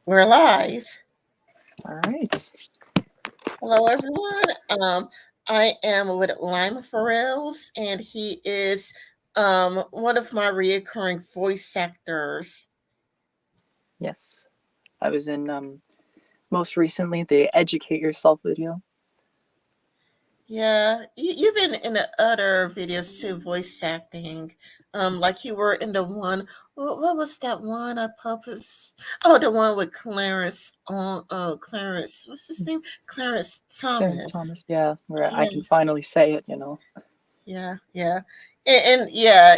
We're live. All right. Hello, everyone. I am with Lima Farrells, and he is one of my reoccurring voice actors. Yes. I was in most recently the Educate Yourself video. Yeah, you've been in the other videos too, voice acting. Like you were in the one. What was that one I published? Oh, the one with Clarence on. Clarence. What's his name? Clarence Clarence Thomas. Thomas, yeah, where I Yeah, can finally say it. yeah. And yeah,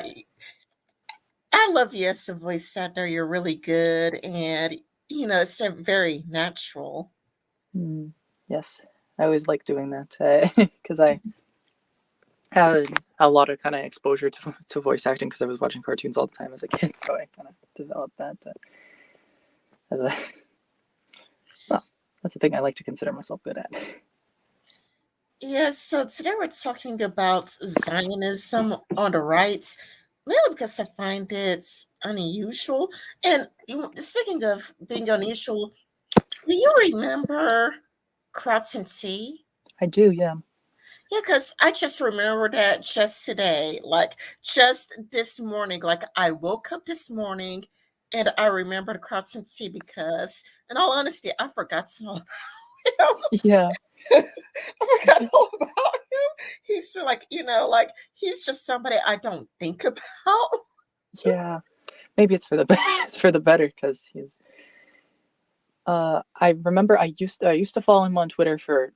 I love you as a voice actor. You're really good, and it's very natural. Mm, yes. I always like doing that because I had a lot of kind of exposure to voice acting because I was watching cartoons all the time as a kid, so I kind of developed that as a well, that's the thing I like to consider myself good at. Yeah. So today we're talking about Zionism on the right, mainly because I find it unusual. And speaking of being unusual, do you remember Kratzen Tea? I do, yeah. Yeah, because I just remember that just today, like just this morning. Like I woke up this morning and I remembered Kratzen Tea because, in all honesty, I forgot all about Yeah, him. I forgot all about him. He's like, he's just somebody I don't think about. yeah. Maybe it's for the it's for the better because he's I remember I used to follow him on Twitter for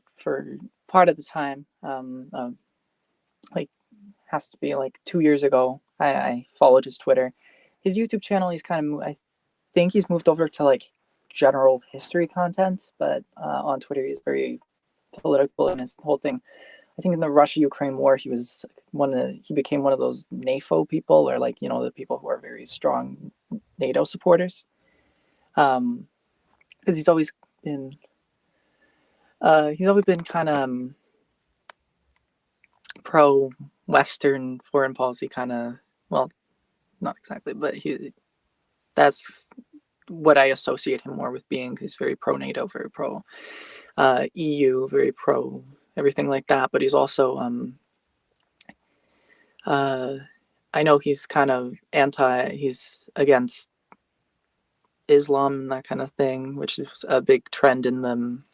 part of the time. Like has to be like 2 years ago. I followed his Twitter. His YouTube channel. He's kind of I think he's moved over to like general history content, but on Twitter he's very political in his whole thing. I think in the Russia-Ukraine war he became one of those NAFO people or like the people who are very strong NATO supporters. Because been he's always been kind of pro Western foreign policy, kind of. Well, not exactly, but that's what I associate him more with being. He's very pro NATO, very pro EU, very pro everything like that. But he's also uh, I know he's kind of he's against Islam and that kind of thing, which is a big trend in them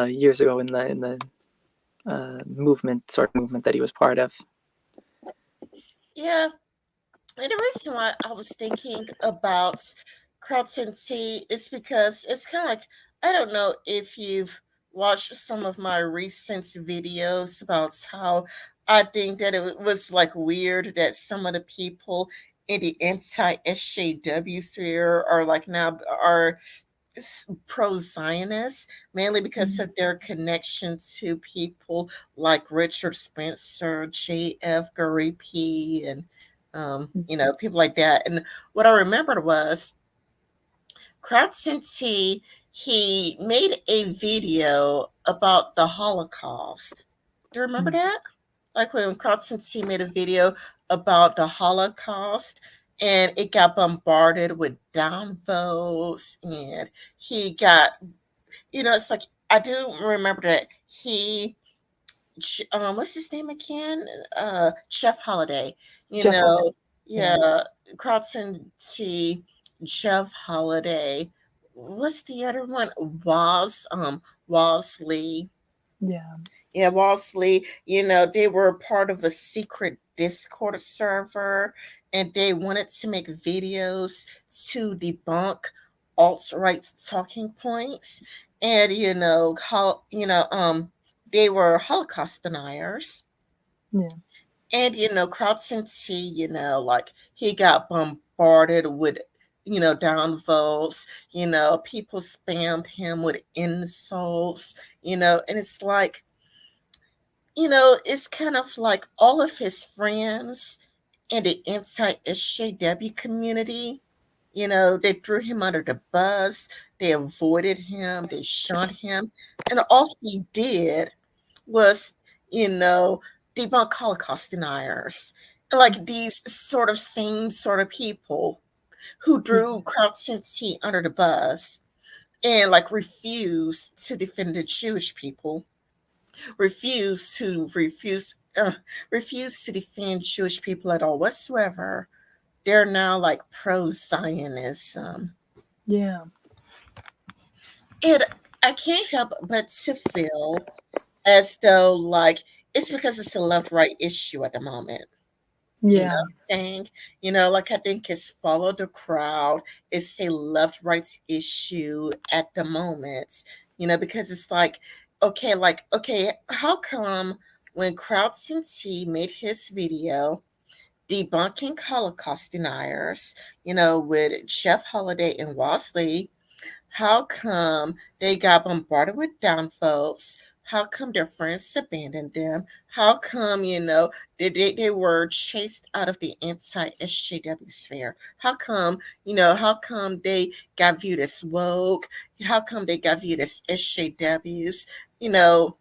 years ago in the movement that he was part of. Yeah, and the reason why I was thinking about Kratzen Tea is because it's kind of like, I don't know if you've watched some of my recent videos about how I think that it was like weird that some of the people in the anti-SJW sphere are like now are pro-Zionist, mainly because of their connection to people like Richard Spencer, J.F. Gary P., and people like that. And what I remembered was Kratzen T. He made a video about the Holocaust. Do you remember that? Like when Kratzen T made a video about the Holocaust and it got bombarded with downvotes, and he got, it's like, I do remember that what's his name again? Chef Holiday. You Jeff Holiday. know, Yeah. yeah, Carlton T. Jeff Holiday. What's the other one? Walsley. Yeah. Yeah, Walsley. They were part of a secret Discord server, and they wanted to make videos to debunk alt right talking points, and how they were Holocaust deniers. Yeah. And Krautson T, like he got bombarded with downvotes. People spammed him with insults. And it's like, it's kind of like all of his friends in the anti-SJW community, they threw him under the bus, they avoided him, they shunned him, and all he did was, you know, debunk Holocaust deniers. Like these sort of same sort of people. who drew Krautsinski under the bus and like refused to defend the Jewish people, refused to refuse to defend Jewish people at all whatsoever. They're now like pro Zionism. Yeah. And I can't help but to feel as though like it's because it's a left right issue at the moment. You know Yeah. what I'm saying? You know, like I think it's follow the crowd. It's a left rights issue at the moment. You know, because it's like, okay, how come when Krautsinski made his video debunking Holocaust deniers, with Jeff Holiday and Wasley, how come they got bombarded with down folks? How come their friends abandoned them? How come, they were chased out of the anti SJW sphere? How come they got viewed as woke? How come they got viewed as SJWs? You know,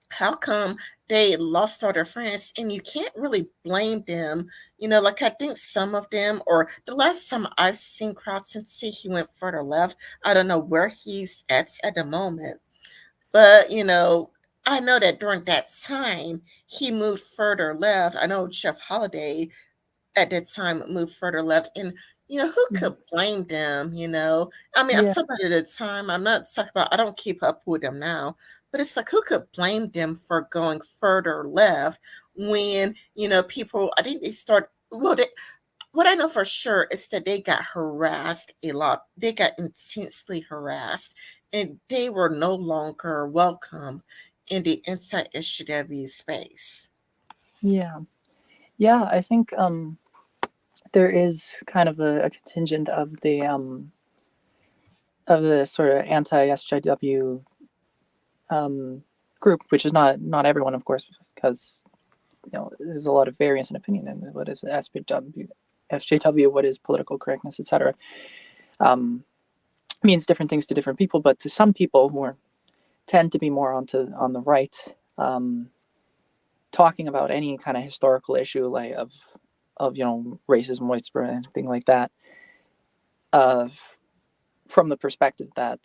how come they lost all their friends? And you can't really blame them. Like I think some of them, or the last time I've seen Krautsinski, he went further left. I don't know where he's at the moment, but I know that during that time he moved further left. I know Jeff Holiday at that time moved further left, and who could blame them? I mean, I'm Yeah. talking about at the time. I'm not talking about, I don't keep up with them now, but it's like, who could blame them for going further left when people, I think they start, well, what I know for sure is that they got harassed a lot. They got intensely harassed, and they were no longer welcome in the anti-SJW space. Yeah. Yeah. I think there is kind of a contingent of the sort of anti SJW group, which is not everyone, of course, because there's a lot of variance in opinion in what is SJW, what is political correctness, etc. Um, means different things to different people, but to some people who tend to be more on the right, talking about any kind of historical issue like of racism, white supremacy, anything like that, uh, from the perspective that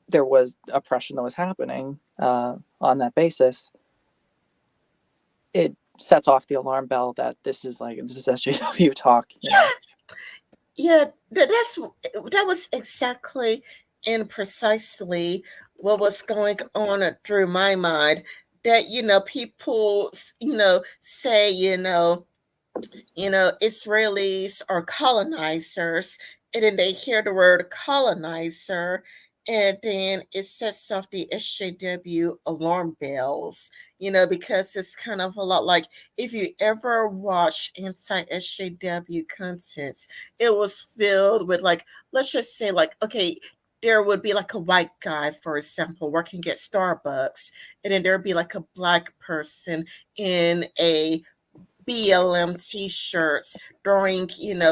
there was oppression that was happening on that basis, it sets off the alarm bell that this is SJW talk. Yeah, that was exactly and precisely what was going on through my mind. That people say Israelis are colonizers, and then they hear the word colonizer, and then it sets off the SJW alarm bells, because it's kind of a lot like if you ever watch anti SJW content, it was filled with, like, let's just say, like, okay, there would be like a white guy, for example, working at Starbucks, and then there'd be like a black person in a BLM t-shirts, throwing,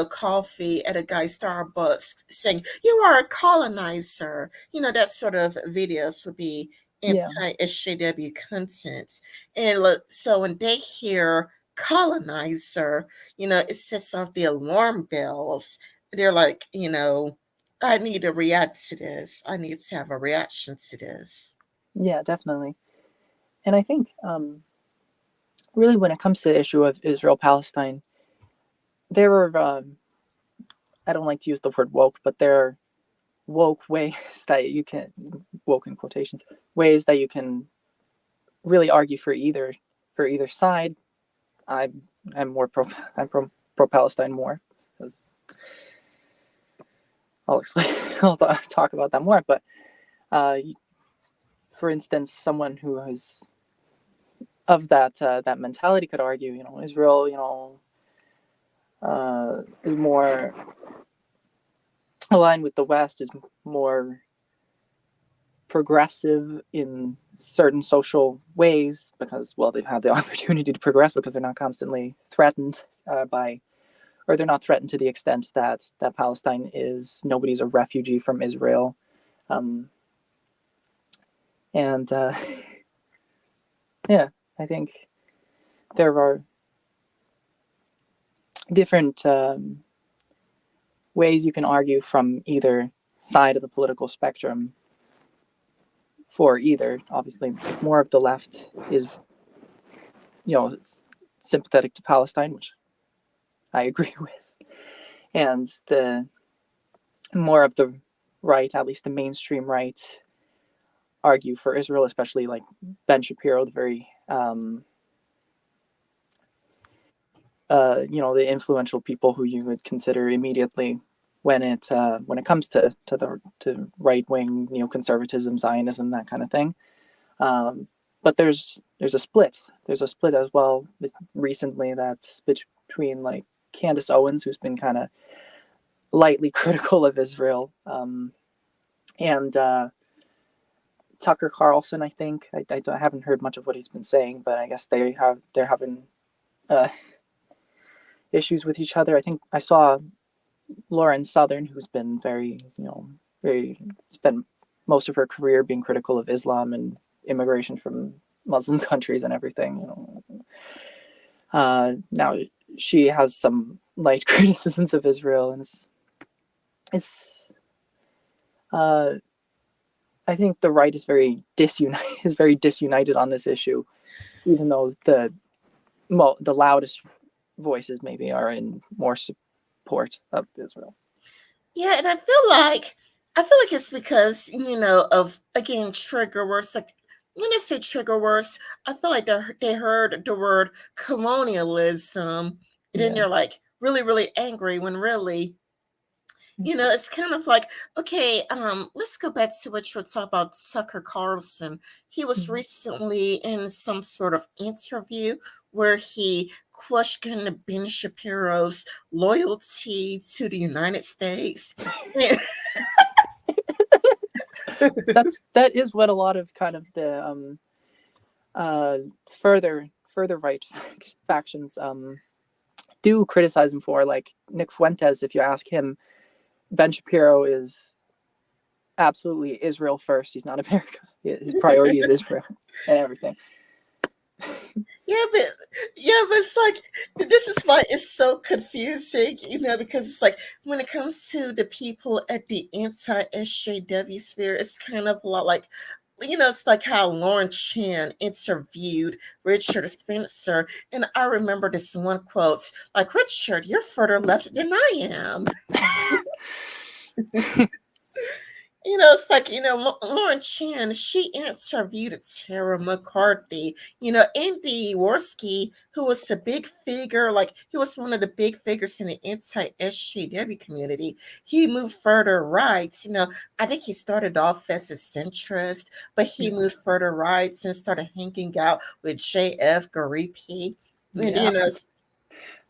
coffee at a guy Starbucks, saying, "You are a colonizer." That sort of videos would be Yeah. anti-SJW content. And look, so when they hear colonizer, it sets off the alarm bells. They're like, I need to react to this. I need to have a reaction to this. Yeah, definitely. And I think really when it comes to the issue of Israel Palestine, there are I don't like to use the word woke, but there are woke ways that you can woke in quotations ways that you can really argue for either side. I'm I'm more pro Palestine more because I'll explain. I'll talk about that more. But uh, for instance, someone who is of that mentality could argue, Israel, is more aligned with the West, is more progressive in certain social ways because, well, they've had the opportunity to progress because they're not constantly threatened by, or they're not threatened to the extent that Palestine is. Nobody's a refugee from Israel, um, and yeah, I think there are different ways you can argue from either side of the political spectrum for either. Obviously, more of the left is, sympathetic to Palestine, which I agree with, and the more of the right, at least the mainstream right, argue for Israel, especially like Ben Shapiro, the very the influential people who you would consider immediately when it comes to right wing neoconservatism, Zionism, that kind of thing. But there's a split. There's a split as well recently that's between like Candace Owens, who's been kind of lightly critical of Israel, and Tucker Carlson. I think I haven't heard much of what he's been saying, but I guess they're having uh, issues with each other. I think I saw Lauren Southern, who's been very spent most of her career being critical of Islam and immigration from Muslim countries and everything. Now she has some light criticisms of Israel, and it's I think the right is very disunited on this issue, even though the loudest voices maybe are in more support of Israel. Yeah, and I feel like it's because of, again, trigger words. Like when I say trigger words, I feel like they heard the word colonialism, and then Yeah. they're like really really angry when really it's kind of like, okay, let's go back to what you were talking about, Tucker Carlson. He was recently in some sort of interview where he questioned Ben Shapiro's loyalty to the United States. That is what a lot of kind of the further right factions do criticize him for. Like Nick Fuentes, if you ask him, Ben Shapiro is absolutely Israel first. He's not America. His priority is Israel and everything. Yeah, but it's like, this is why it's so confusing, because it's like when it comes to the people at the anti-SJW sphere, it's kind of a lot like, it's like how Lauren Chan interviewed Richard Spencer, and I remember this one quote, like, "Richard, you're further left than I am." It's like, Lauren Chan, she interviewed Tara McCarthy, Andy Worski, who was a big figure, like he was one of the big figures in the anti-SJW community. He moved further right, I think he started off as a centrist, but he moved further right and started hanging out with JF Garipi. And, Yeah.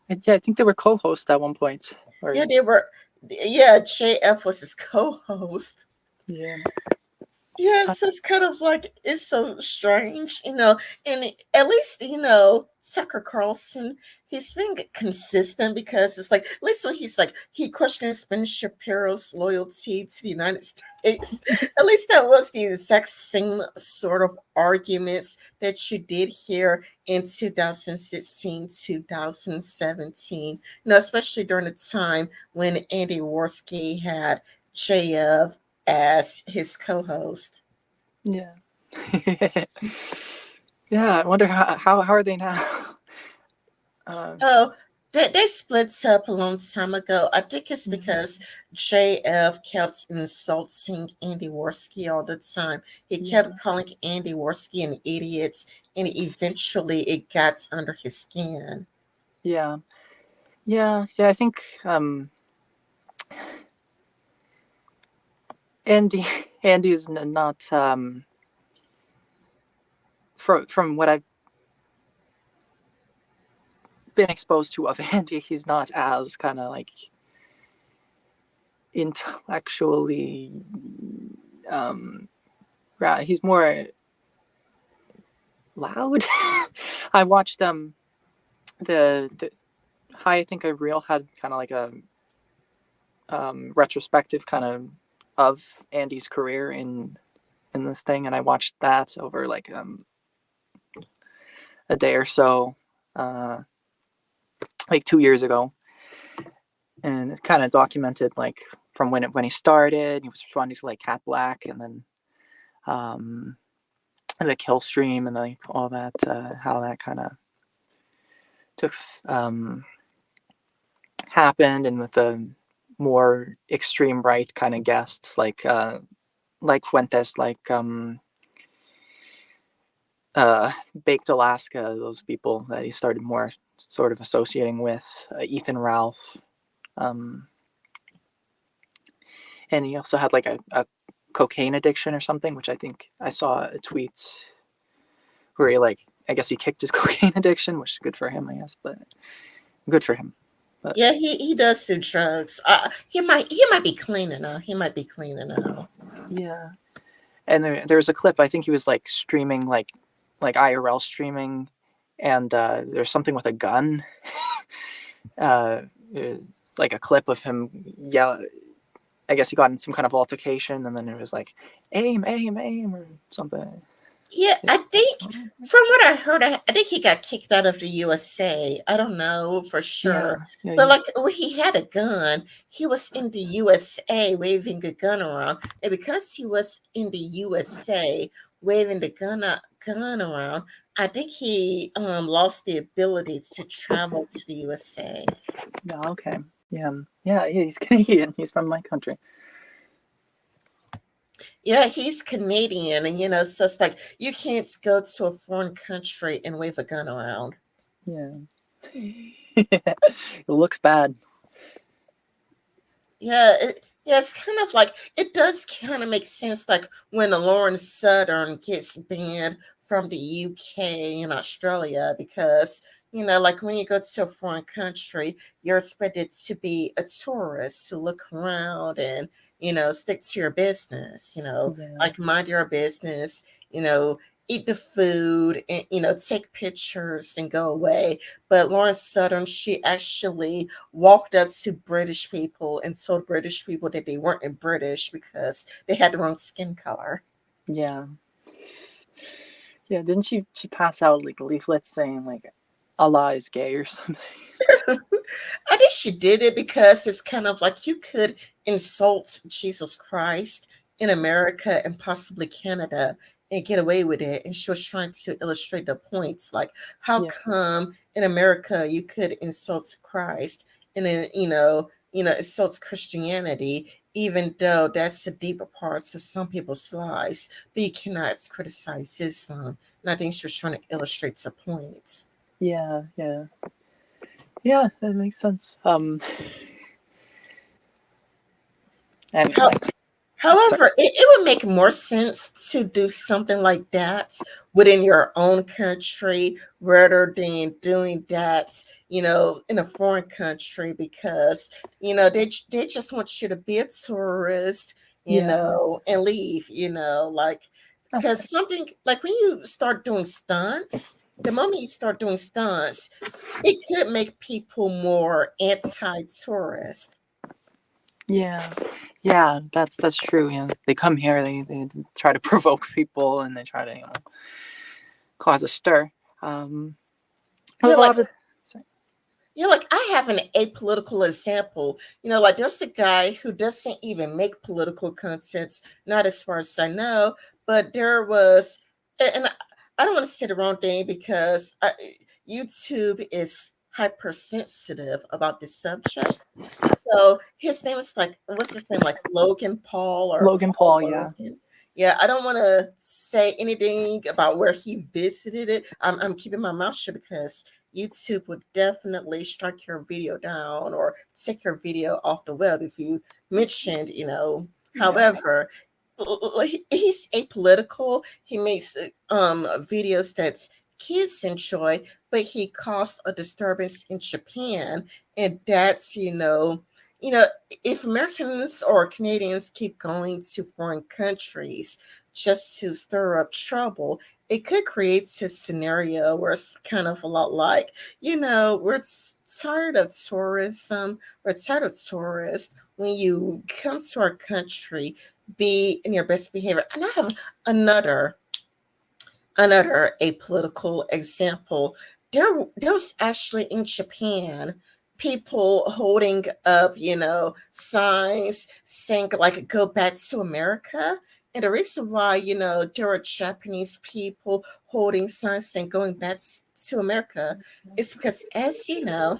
I think they were co-hosts at one point. yeah, they were, yeah, JF was his co-host. Yeah. Yeah, so it's kind of like, it's so strange, and at least, Tucker Carlson, he's been consistent, because it's like, at least when he's like, he questions Ben Shapiro's loyalty to the United States, at least that was the exact same sort of arguments that you did hear in 2016, 2017, especially during the time when Andy Worski had JF as his co-host. Yeah. Yeah. I wonder how are they now? Oh, they split up a long time ago. I think it's because JF kept insulting Andy Worski all the time. He kept calling Andy Worski an idiot, and eventually it got under his skin. Yeah. Yeah. I think Andy Andy's not from what I've been exposed to of Andy, he's not as kind of like intellectually he's more loud. I watched the Hi, I Think I Real had kind of like a retrospective kind of Andy's career in this thing, and I watched that over like a day or so, like 2 years ago, and it kind of documented like from when he started. He was responding to like Cat Black, um, and the kill stream, and like all that, how that kind of took happened, and with the more extreme right kind of guests like Fuentes, like Baked Alaska, those people that he started more sort of associating with, Ethan Ralph, um, and he also had like a cocaine addiction or something, which I think I saw a tweet where he like, I guess he kicked his cocaine addiction, which is good for him, I guess, but good for him. But Yeah, he does do drugs. He might be cleaner now. He might be cleaner now. yeah, and there was a clip. I think he was like streaming like IRL streaming, and there's something with a gun. uh, like a clip of him yell. I guess he got in some kind of altercation, and then it was like aim, aim, aim, or something. Yeah, I think from what I heard, I think he got kicked out of the USA. I don't know for Yeah, sure, yeah, but like when he had a gun, he was in the USA waving a gun around, and because he was in the USA waving the gun around, I think he lost the ability to travel to the USA. yeah. Okay, yeah, yeah. He's Canadian. He's from my country. Yeah, he's Canadian, and so it's like you can't go to a foreign country and wave a gun around. Yeah, it looks bad. Yeah, it's kind of like it does kind of make sense. Like when Lawrence Southern gets banned from the UK and Australia, because like when you go to a foreign country, you're expected to be a tourist to look around and stick to your business. Yeah, Like mind your business. You know, eat the food and take pictures and go away. But Lawrence Southern, she actually walked up to British people and told British people that they weren't British because they had the wrong skin color. yeah, yeah. Didn't she pass out like leaflets saying like Allah is gay or something? I think she did it because it's kind of like you could insult Jesus Christ in America and possibly Canada and get away with it. And she was trying to illustrate the points like, how Yeah, come in America you could insult Christ and then, insult Christianity, even though that's the deeper parts of some people's lives, but you cannot criticize Islam. And I think she was trying to illustrate some points. yeah, yeah, yeah. That makes sense. Anyway, sorry. However, it would make more sense to do something like that within your own country rather than doing that, in a foreign country because, they just want you to be a tourist, Yeah, and leave, like, that's fair. because something like when you start doing stunts, the moment you start doing stunts, it could make people more anti-tourist. Yeah, yeah. That's true. Yeah, they come here. They try to provoke people, and they try to cause a stir. A Yeah, like lot of. Sorry. Like I have an apolitical example. Like there's a guy who doesn't even make political content, not as far as I know, but there was, and I don't want to say the wrong thing because YouTube is hypersensitive about this subject. So his name is like, what's his name? Like Logan Paul or Logan Paul Paul. Yeah, Logan. Yeah, I don't want to say anything about where he visited it. I'm keeping my mouth shut because YouTube would definitely strike your video down or take your video off the web if you mentioned, yeah, However, he's apolitical. He makes videos that kids enjoy, but he caused a disturbance in Japan, and that's you know if Americans or Canadians keep going to foreign countries just to stir up trouble, it could create a scenario where it's kind of a lot like, we're tired of tourism, we're tired of tourists. When you come to our country, be in your best behavior. And I have another apolitical example. There was actually in Japan. people holding up, signs saying like "Go back to America." And the reason why, there are Japanese people holding signs saying "Going back to America" is because, huh?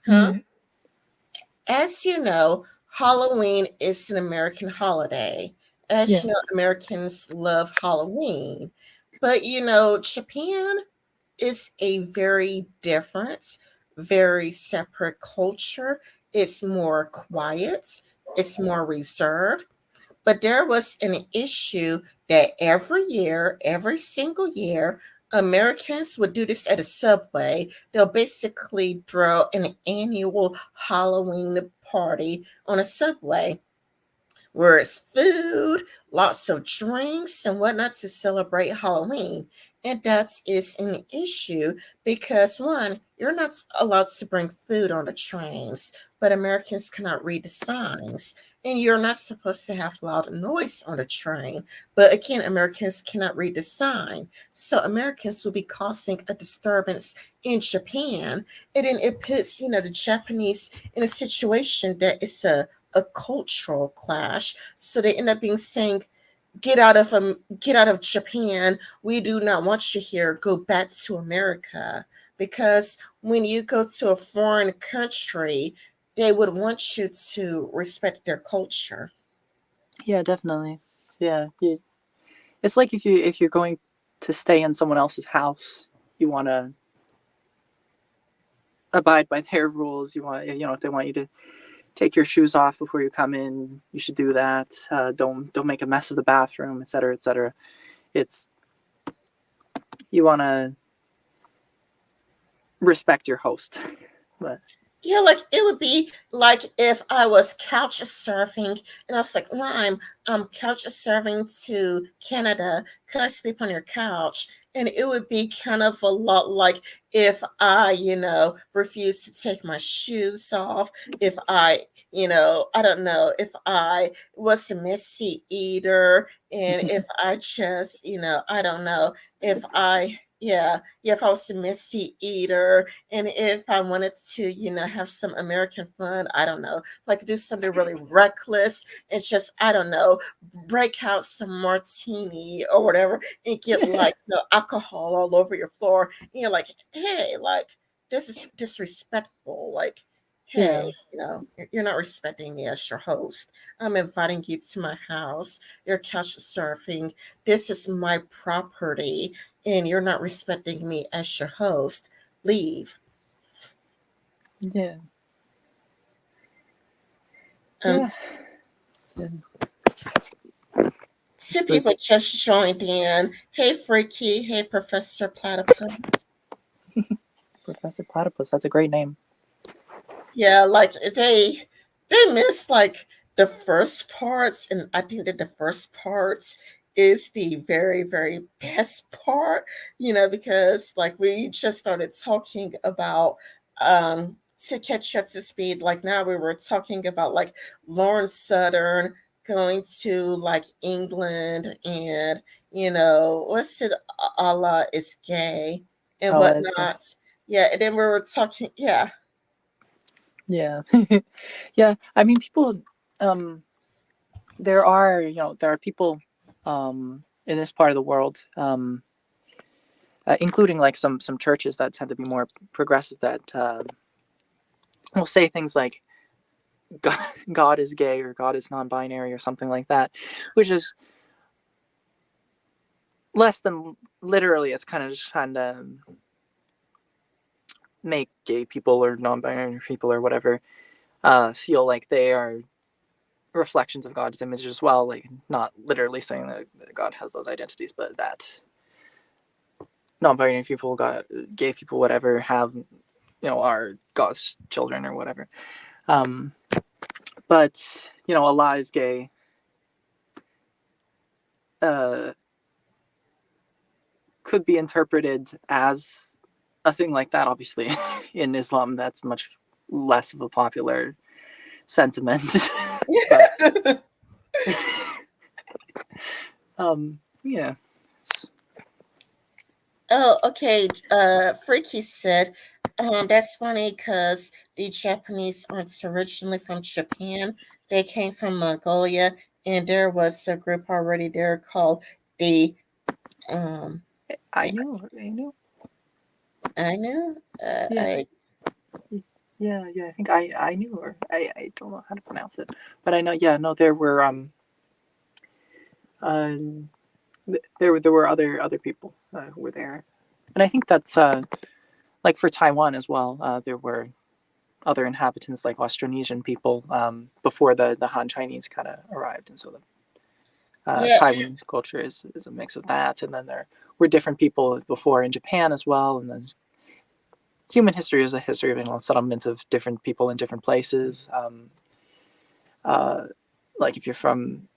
Yeah. As you know, Halloween is an American holiday. As you know, Yes. Americans love Halloween. But Japan is a very different, very separate culture. It's more quiet, it's more reserved. But there was an issue that every year, every single year, Americans would do this at a subway. They'll basically throw an annual Halloween party on a subway where it's food, lots of drinks, and whatnot to celebrate Halloween. And that is an issue because, one, you're not allowed to bring food on the trains, but Americans cannot read the signs. And you're not supposed to have loud noise on the train. But again, Americans cannot read the sign. So Americans will be causing a disturbance in Japan. And then it puts, the Japanese in a situation that is a cultural clash. So they end up being saying, get out of Japan. We do not want you here. Go back to America." Because when you go to a foreign country, they would want you to respect their culture. Yeah, definitely. Yeah. It's like if you're going to stay in someone else's house, you want to abide by their rules. You want, if they want you to take your shoes off before you come in, you should do that. Don't make a mess of the bathroom, etc., etc. It's you want to respect your host, but Yeah, like it would be like if I was couch surfing and I was like, Lime, I'm couch surfing to Canada. Could I sleep on your couch? And it would be kind of a lot like if I, refuse to take my shoes off, if I, I don't know, if I was a messy eater, and if I just, I don't know, if I, yeah, if I was a messy eater, and if I wanted to, have some American fun, I don't know, like do something really reckless and just, I don't know, break out some martini or whatever and get like alcohol all over your floor. And you're like, hey, like this is disrespectful. Like, hey, yeah, you're not respecting me as your host. I'm inviting you to my house. You're couch surfing. This is my property, and you're not respecting me as your host. Leave. yeah, Um, yeah. Two It's the people just joined in. Hey, Freaky. Hey, Professor Platypus. Professor Platypus. That's a great name. Yeah, like they missed like the first parts, and I think that the first parts is the very, very best part, because like we just started talking about to catch up to speed, like now we were talking about like Lauren Southern going to like England, and what's it, Allah is gay and Oh, that's good. whatnot. Yeah, and then we were talking, yeah. Yeah, yeah. I mean, people. Um, there are people, in this part of the world, including like some churches that tend to be more progressive that will say things like God, God is gay or God is non-binary or something like that, which is less than literally. It's kind of just trying to make gay people or non-binary people or whatever feel like they are reflections of God's image as well. Like not literally saying that God has those identities, but that non-binary people, gay people, whatever, have are God's children or whatever. Um, but Allah is gay. Uh, could be interpreted as a thing like that. Obviously, in Islam, that's much less of a popular sentiment. But yeah, Oh, okay. Freaky said, That's funny because the Japanese aren't originally from Japan. They came from Mongolia, and there was a group already there called the um. I knew. I know. Yeah, I yeah. I think I knew, or I don't know how to pronounce it, but I know. Yeah, no, there were um there were other people who were there, and I think that's like for Taiwan as well. There were other inhabitants like Austronesian people before the Han Chinese kind of arrived, and so the yeah Taiwanese culture is a mix of that, and then there were different people before in Japan as well, and then human history is a history of settlement of different people in different places. Uh, like if you're from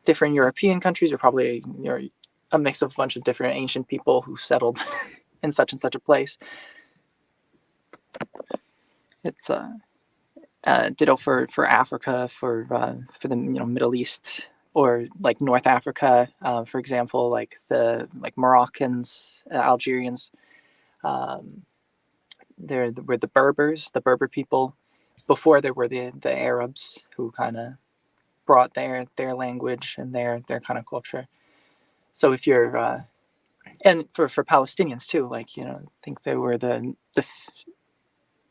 different European countries, you're a mix of a bunch of different ancient people who settled in such and such a place. It's ditto for Africa, for the Middle East, or like North Africa, for example, like the like Moroccans, Algerians. Um, there were the Berbers, the Berber people. Before there were the Arabs who kind of brought their language and their kind of culture. So if you're and for Palestinians too, like I think there were the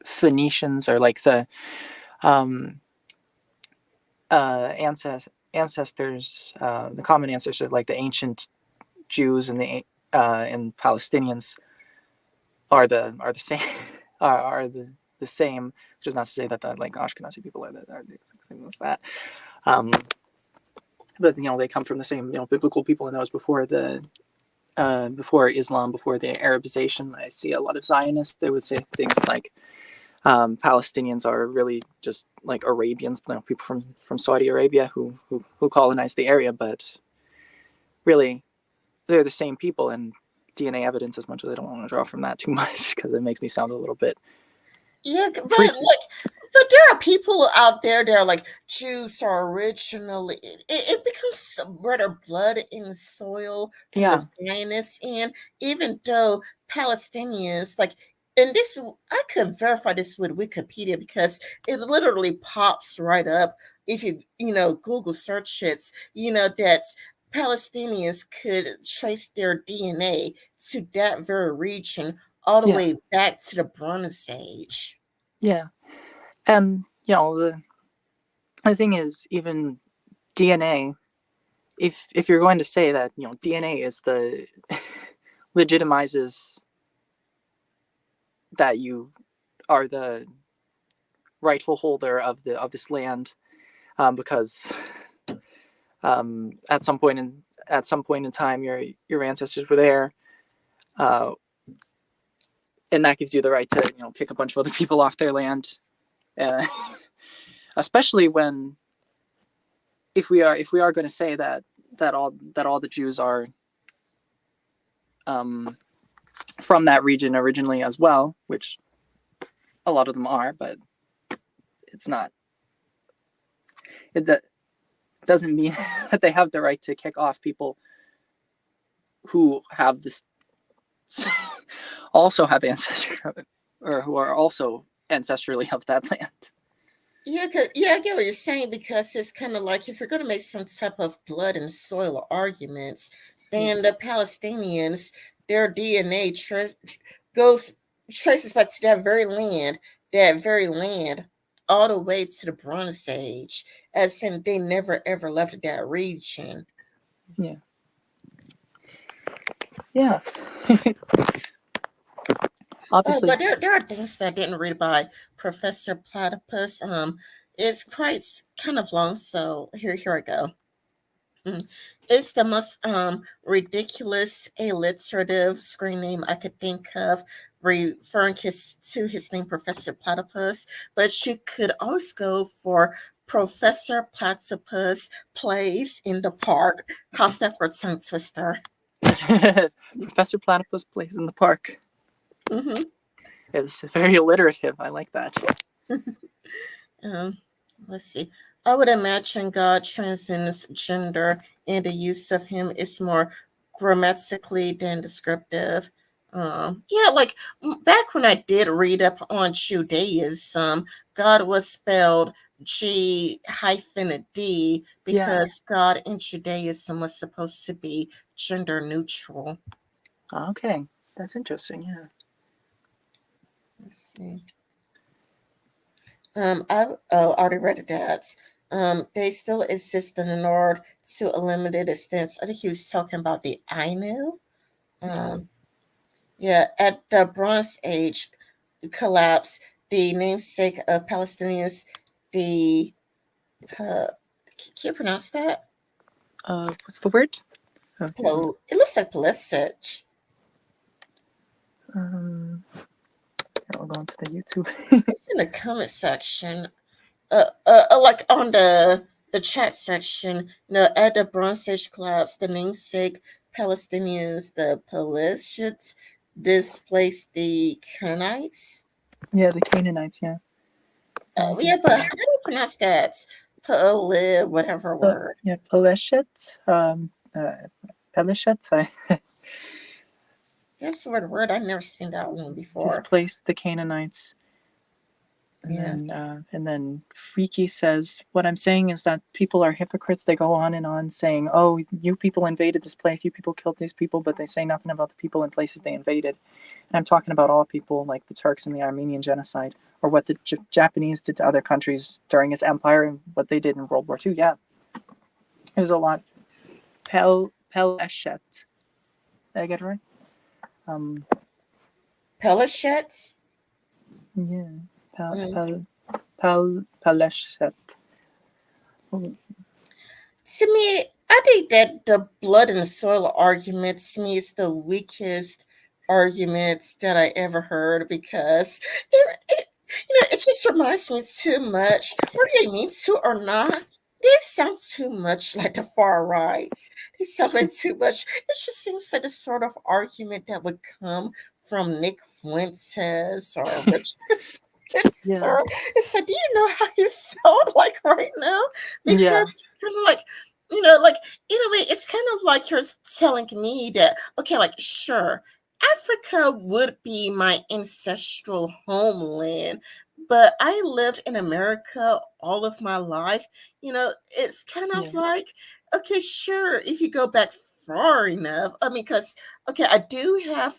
Phoenicians, or like the um, ancestors, the common ancestors, like the ancient Jews and Palestinians are the same are the same, which is not to say that the like Ashkenazi people are the same as that. Um, but they come from the same biblical people, and those before Islam, before the Arabization. I see a lot of Zionists. They would say things like Palestinians are really just like Arabians, people from Saudi Arabia who colonized the area, but really they're the same people. And DNA evidence, as much as I don't want to draw from that too much because it makes me sound a little bit yeah, but freaky. but there are people out there that are like Jews are originally. It becomes some brother blood in soil from the Yeah, Zionists, and even though Palestinians like. And this, I could verify this with Wikipedia because it literally pops right up if Google search it. That Palestinians could trace their DNA to that very region all the yeah, way back to the Bronze Age. yeah. And the thing is, even DNA, if you're going to say that DNA is the legitimizes that you are the rightful holder of this land, because at some point in time your ancestors were there, uh, and that gives you the right to kick a bunch of other people off their land, uh, especially when if we are going to say that all the Jews are um, from that region originally as well, which a lot of them are, but it's not. That doesn't mean that they have the right to kick off people who have this also have ancestry from it, or who are also ancestrally of that land. Yeah, yeah, I get what you're saying because it's kind of like if you're going to make some type of blood and soil arguments, Yeah, then the Palestinians, their DNA goes traces back to that very land, all the way to the Bronze Age, as in they never ever left that region. yeah, yeah. Oh, Obviously. but there are things that I didn't read by Professor Platypus. It's quite kind of long, so here I go. Mm. It's the most ridiculous alliterative screen name I could think of, referring to his name, Professor Platypus. But you could also go for Professor Platypus plays in the park. How's that for a tongue twister? Professor Platypus plays in the park. Mm-hmm. It's very alliterative. I like that. Um, let's see. I would imagine God transcends gender, and the use of him is more grammatically than descriptive. Yeah, like back when I did read up on Judaism, God was spelled G hyphen D Yeah. because God in Judaism was supposed to be gender neutral. Okay. That's interesting. Yeah. Let's see. I already read that. They still exist in the North to a limited extent. I think he was talking about the Ainu. Yeah. Um, yeah, at the Bronze Age collapse, the namesake of Palestinians, the can you pronounce that? What's the word? Oh, It looks like Pulisic. I'll go into the YouTube. It's in the comment section. Like on the chat section. At the Bronze Age collapse, the namesake Palestinians, the Palestinians, displaced the Canaanites. Yeah, the Canaanites. Yeah. Yeah, but how do you pronounce that? Whatever word. Yeah, Peleshet. Peleshet. Here's the word. I've never seen that one before. Displaced the Canaanites. Yeah. And then Freaky says, "What I'm saying is that people are hypocrites. They go on and on saying, 'Oh, you people invaded this place. You people killed these people,' but they say nothing about the people and places they invaded. And I'm talking about all people, like the Turks and the Armenian genocide, or what the Japanese did to other countries during his empire and what they did in World War II. Yeah, there's a lot. Peleshet. Did I get it right? Um, Pelishets? yeah, Mm. Peleshet. To me, I think that the blood and the soil argument to me is the weakest argument that I ever heard because it just reminds me too much, whether they mean to or not. This sounds too much like the far right. This sounds like too much. It just seems like the sort of argument that would come from Nick Fuentes or Richard Yeah, Spencer. It's like, do you know how you sound like right now? yeah, Because it's kind of like, like in a way, it's kind of like you're telling me that, okay, like, sure, Africa would be my ancestral homeland, but I lived in America all of my life. It's kind of yeah, like, okay, sure, if you go back far enough, I mean, because, okay, I do have,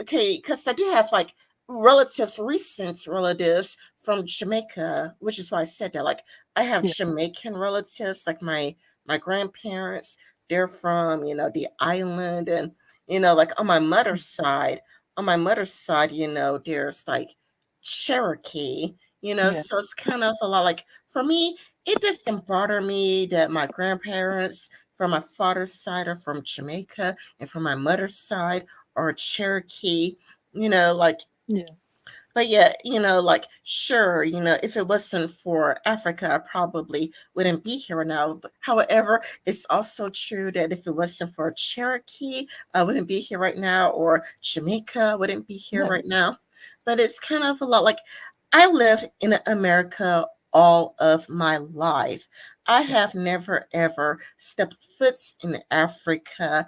okay, because I do have like relatives, recent relatives from Jamaica, which is why I said that. Like, I have yeah, Jamaican relatives, like my grandparents. They're from the island, and like on my mother's side, there's like Cherokee. yeah, So it's kind of a lot. Like for me, it doesn't bother me that my grandparents from my father's side are from Jamaica, and from my mother's side are Cherokee. Like, yeah, but yeah, like, sure, if it wasn't for Africa, I probably wouldn't be here now. But however, it's also true that if it wasn't for Cherokee, I wouldn't be here right now, or Jamaica, I wouldn't be here yeah, right now. But it's kind of a lot like I lived in America all of my life. I yeah, have never ever stepped foot in Africa.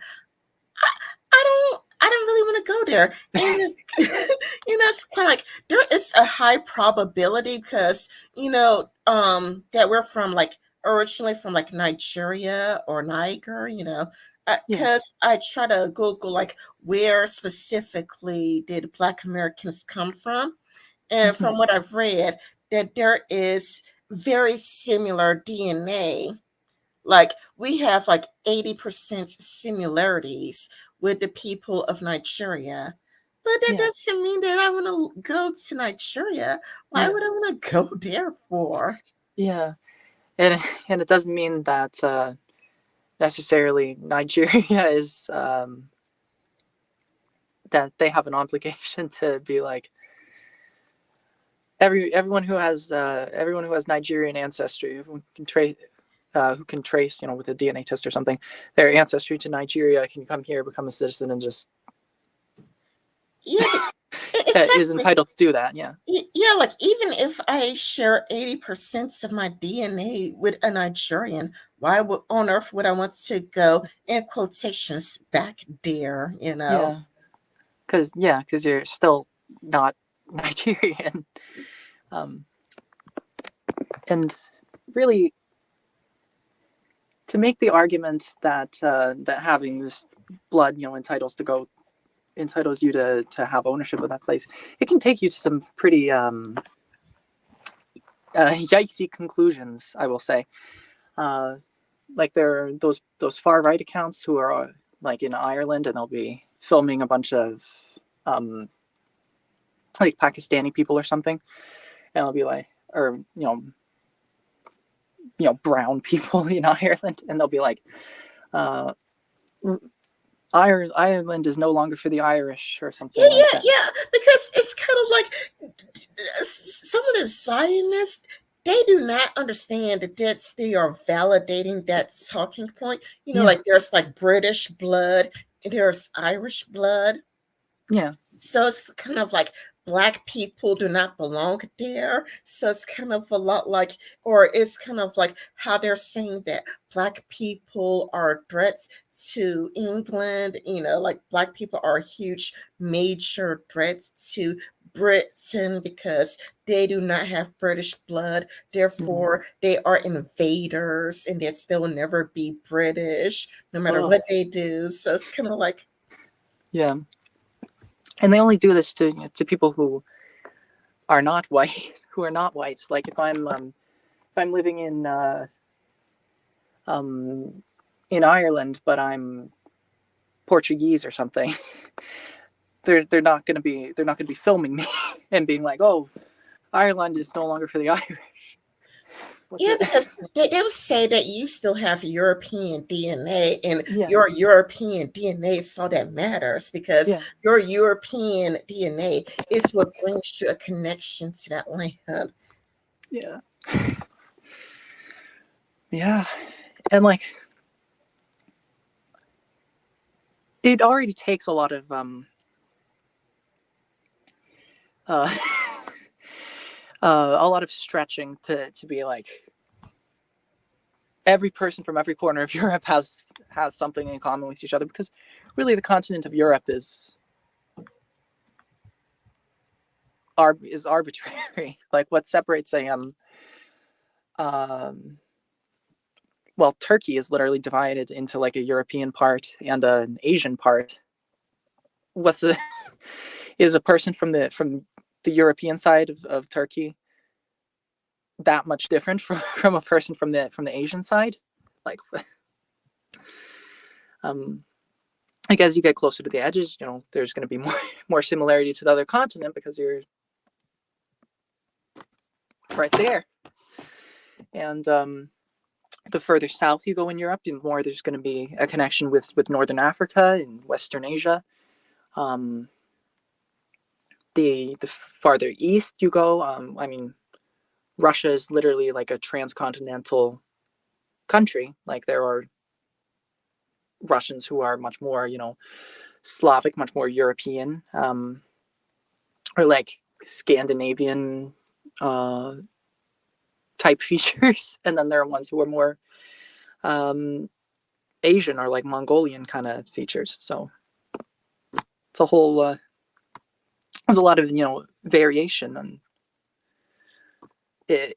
I don't really want to go there. And it's it's kind of like there is a high probability because that we're from like originally from like Nigeria or Niger, yeah, because I try to Google like where specifically did Black Americans come from, and mhm, from what I've read, that there is very similar DNA. Like we have like 80% similarities with the people of Nigeria. But that yeah, doesn't mean that I want to go to Nigeria. Why yeah, would I want to go there for? yeah. And and it doesn't mean that necessarily Nigeria is that they have an obligation to be like everyone who has Nigerian ancestry, everyone can trace who can trace, with a DNA test or something, their ancestry to Nigeria can come here, become a citizen, and just Yeah, is exactly. entitled to do that. Yeah, Yeah, like even if I share 80% of my DNA with a Nigerian, why would on earth would I want to go in quotations back there? yeah, because you're still not Nigerian. Um, and really, to make the argument that that having this blood, entitles you to have ownership of that place, it can take you to some pretty yikesy conclusions, I will say. Like there are those far right accounts who are like in Ireland, and they'll be filming a bunch of um, like Pakistani people or something, and they'll be like, or brown people in Ireland, and they'll be like, uh, Ireland is no longer for the Irish or Yeah, something like yeah, that. yeah. Because it's kind of like some of the Zionists, they do not understand that they are validating that talking point. Yeah, Like there's like British blood, and there's Irish blood. yeah, So it's kind of like black people do not belong there. So it's kind of a lot like, or it's kind of like how they're saying that black people are threats to England. Like black people are huge, major threats to Britain because they do not have British blood. mm, Therefore, they are invaders and that they'll never be British no matter oh, what they do. So it's kind of like, yeah. And they only do this to people who are not white, who are not white. Like if I'm living um, in Ireland, but I'm Portuguese or something, they're not gonna be filming me and being like, oh, Ireland is no longer for the Irish. What yeah, the? because they would say that you still have European DNA, and Yeah, your European DNA is all that matters because yeah, your European DNA is what brings you a connection to that land. yeah, yeah. And like it already takes a lot of uh, a lot of stretching to be like every person from every corner of Europe has something in common with each other, because really the continent of Europe is arbitrary. Like what separates a um well, Turkey is literally divided into like a European part and an Asian part. What's the is a person from the European side of Turkey that much different from a person from the Asian side? Like, um, like as you get closer to the edges, there's going to be more similarity to the other continent because you're right there. And the further south you go in Europe, the more there's going to be a connection with Northern Africa and Western Asia. Um, the farther east you go, I mean, Russia is literally like a transcontinental country. Like there are Russians who are much more, Slavic, much more European, or like Scandinavian uh, type features, and then there are ones who are more um, Asian or like Mongolian kind of features. So it's a whole there's a lot of variation, and it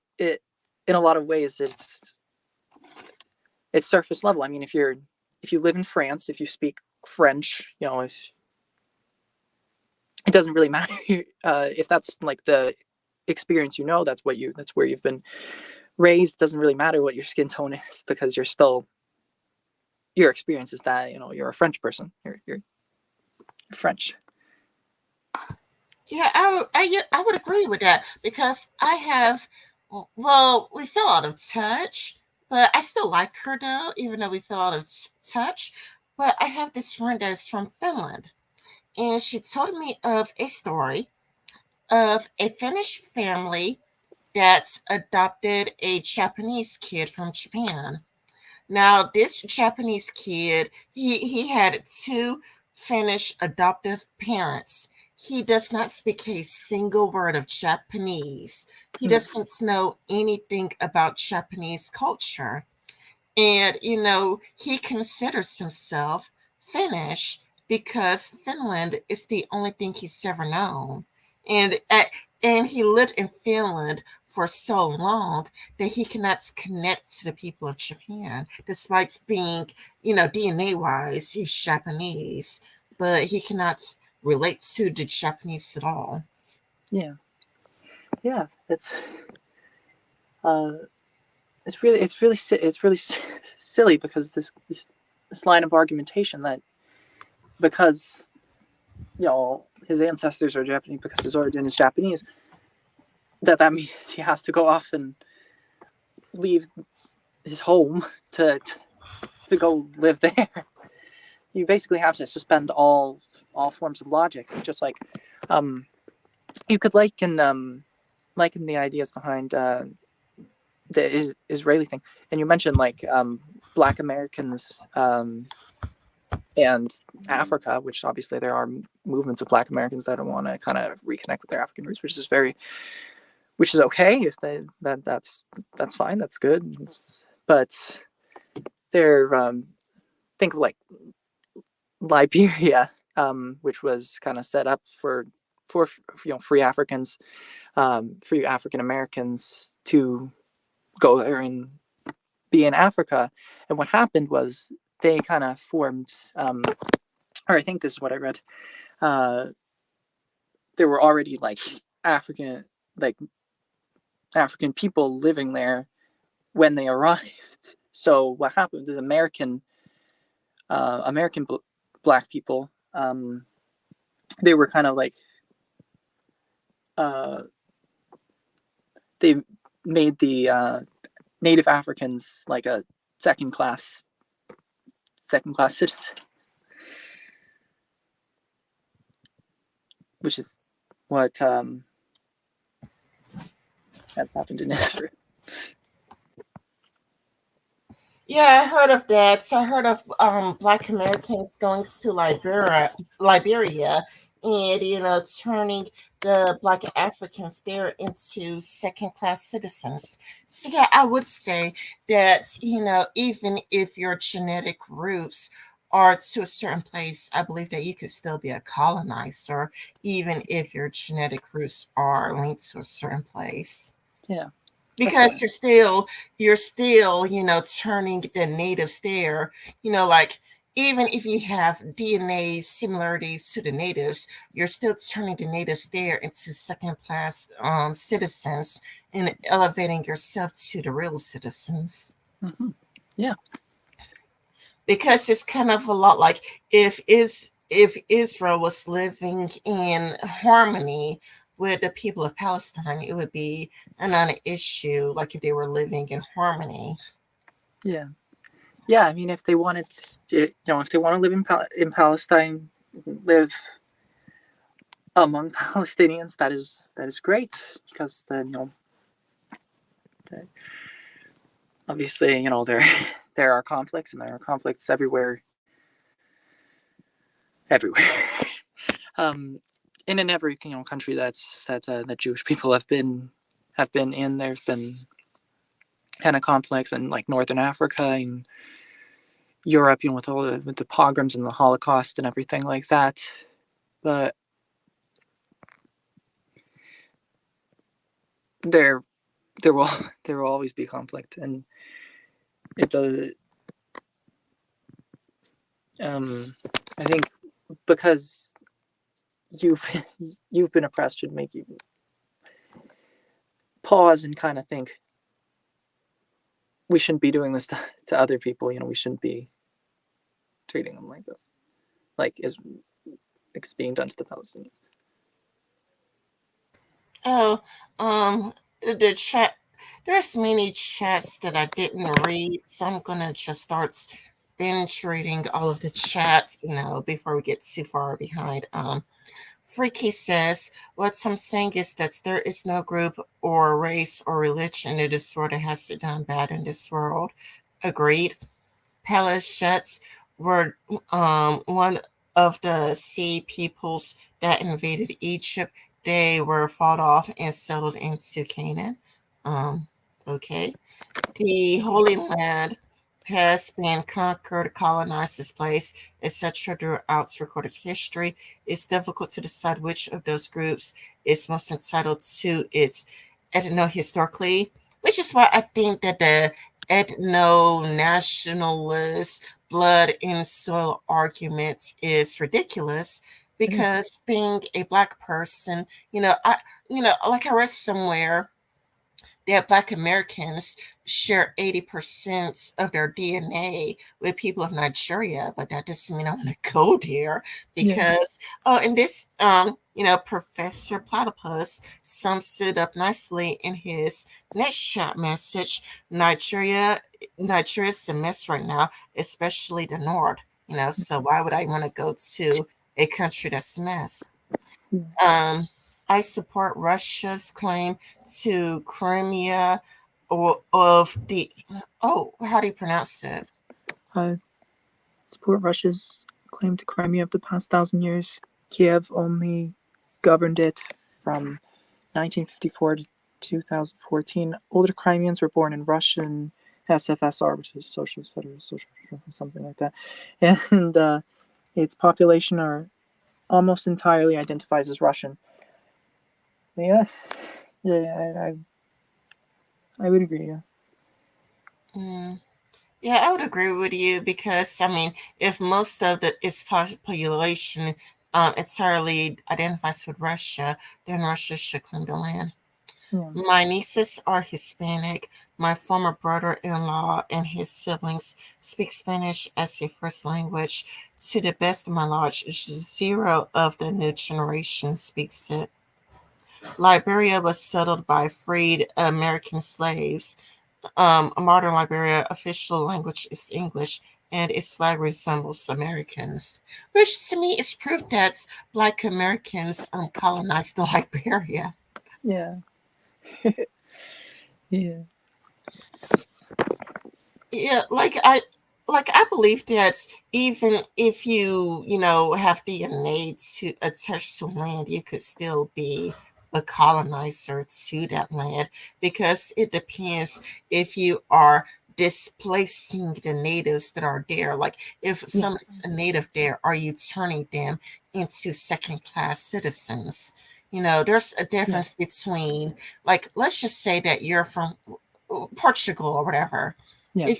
in a lot of ways it's surface level. I mean, if you live in France, if you speak French, if it doesn't really matter if that's like the experience, that's where you've been raised. It doesn't really matter what your skin tone is because your experience is that you're a French person. You're French. Yeah, I would agree with that because I have, well, we fell out of touch, but I still like her though, even though we fell out of touch. But I have this friend that is from Finland, and she told me of a story of a Finnish family that adopted a Japanese kid from Japan. Now, this Japanese kid, he had two Finnish adoptive parents. He does not speak a single word of Japanese. He Mm. doesn't know anything about Japanese culture. And, he considers himself Finnish. because Finland is the only thing he's ever known, and he lived in Finland for so long that he cannot connect to the people of Japan, despite being, DNA wise, he's Japanese, but he cannot relate to the Japanese at all. Yeah, yeah. Uh, it's really silly because this line of argumentation that because his ancestors are Japanese, because his origin is Japanese, that means he has to go off and leave his home to go live there. You basically have to suspend all forms of logic, just like you could liken the ideas behind the Israeli thing. And you mentioned like Black Americans and Africa, which obviously there are movements of Black Americans that want to kind of reconnect with their African roots, which is okay if that's fine, that's good. But they're think of like Liberia, which was kind of set up for free Africans, free African Americans to go there and be in Africa. And what happened was they kind of formed, or I think this is what I read. Uh, there were already like African like African people living there when they arrived. So what happened is American Black people, they were kind of like they made the Native Africans like a second class citizen, which is what has happened in Israel. Yeah, I heard of that. So I heard of Black Americans going to Liberia, and turning the Black Africans there into second class citizens. So yeah, I would say that even if your genetic roots are to a certain place, I believe that you could still be a colonizer, even if your genetic roots are linked to a certain place, Yeah, because you're still turning the natives there, like, even if you have DNA similarities to the natives, you're still turning the natives there into second class citizens, and elevating yourself to the real citizens. mm-hmm. Yeah, Because it's kind of a lot like, if Israel was living in harmony with the people of Palestine, it would be a non-issue. Like if they were living in harmony. yeah, yeah. I mean, if they wanted, if they want to live in Palestine, live among Palestinians, that is great because then obviously there are conflicts, and there are conflicts everywhere. um, in every country that Jewish people have been in, there's been kind of conflicts in like Northern Africa and Europe, with the pogroms and the Holocaust and everything like that. But there there will there will always be conflict, and it does. I think because you've you've been oppressed should make you pause and kind of think we shouldn't be doing this to other people. We shouldn't be treating them like this, like is it's being done to the Palestinians. Oh, the chat. There's many chats that I didn't read, so I'm gonna just start binge reading all of the chats, before we get too far behind. Freaky says, what I'm saying is that there is no group or race or religion that is sort of has it done bad in this world. Agreed. Palestinians were one of the sea peoples that invaded Egypt. They were fought off and settled into Canaan. Okay. The Holy Land has been conquered, colonized, displaced, etc. throughout recorded history. It's difficult to decide which of those groups is most entitled to its ethno-historically, which is why I think that the ethno-nationalist blood in soil arguments is ridiculous because being a black person, like I read somewhere that Black Americans share 80% of their DNA with people of Nigeria, but that doesn't mean I want to go there Yeah. because, and this, Professor Platypus sums it up nicely in his next chat message. Nigeria's a mess right now, especially the North, so why would I want to go to a country that's a mess? Um, I support Russia's claim to Crimea or of the how do you pronounce it? I support Russia's claim to Crimea of the past 1,000 years. Kiev only governed it from 1954 to 2014. Older Crimeans were born in Russian SFSR, which is Socialist Federal Social, something like that, and its population are almost entirely identifies as Russian. Yeah, yeah, I would agree. Yeah. Mm, yeah, I would agree with you because I mean, if most of its population entirely identifies with Russia, then Russia should claim the land. Yeah. My nieces are Hispanic. My former brother-in-law and his siblings speak Spanish as a first language. To the best of my knowledge, zero of the new generation speaks it. Liberia was settled by freed American slaves. Modern Liberia official language is English, and its flag resembles Americans, which to me is proof that Black Americans colonized Liberia. Yeah. Yeah. Yeah, like I believe that even if you have DNA to attach to land, you could still be a colonizer to that land because it depends if you are displacing the natives that are there. Like if Yeah. somebody's a native there, are you turning them into second class citizens? There's a Yeah. difference between, like, let's just say that you're from Portugal or whatever. Yeah.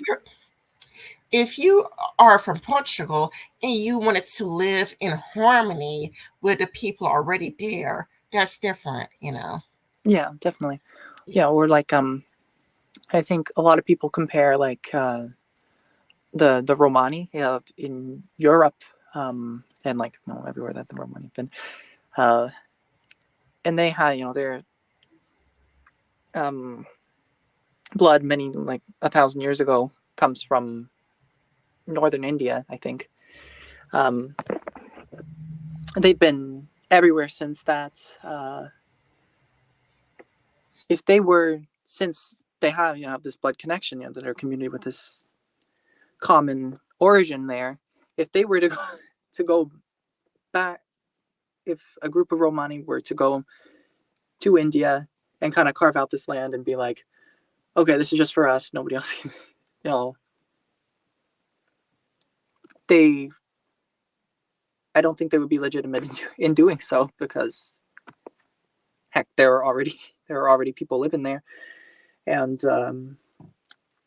If you are from Portugal and you wanted to live in harmony with the people already there, that's different. Yeah. Definitely. Yeah. Or like I think a lot of people compare like the Romani in Europe and like everywhere that the Romani have been uh and they had their um blood many like 1,000 years ago comes from northern India, I think. um they've been everywhere since that. If they were, since they have this blood connection, that are community with this common origin there, if they were to go, to go back, if a group of Romani were to go to India and kind of carve out this land and be like, okay, this is just for us, nobody else can, you know, they, I don't think they would be legitimate in doing so because heck, there are already people living there, and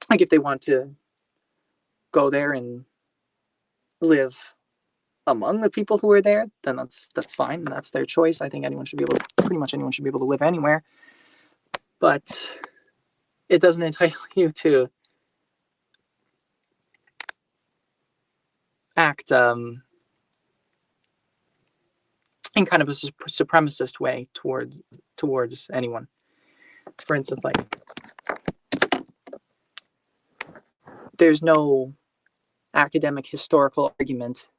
like if they want to go there and live among the people who are there, then that's fine. That's their choice. I think pretty much anyone should be able to live anywhere. But it doesn't entitle you to act in kind of a supremacist way towards anyone. For instance, like there's no academic historical argument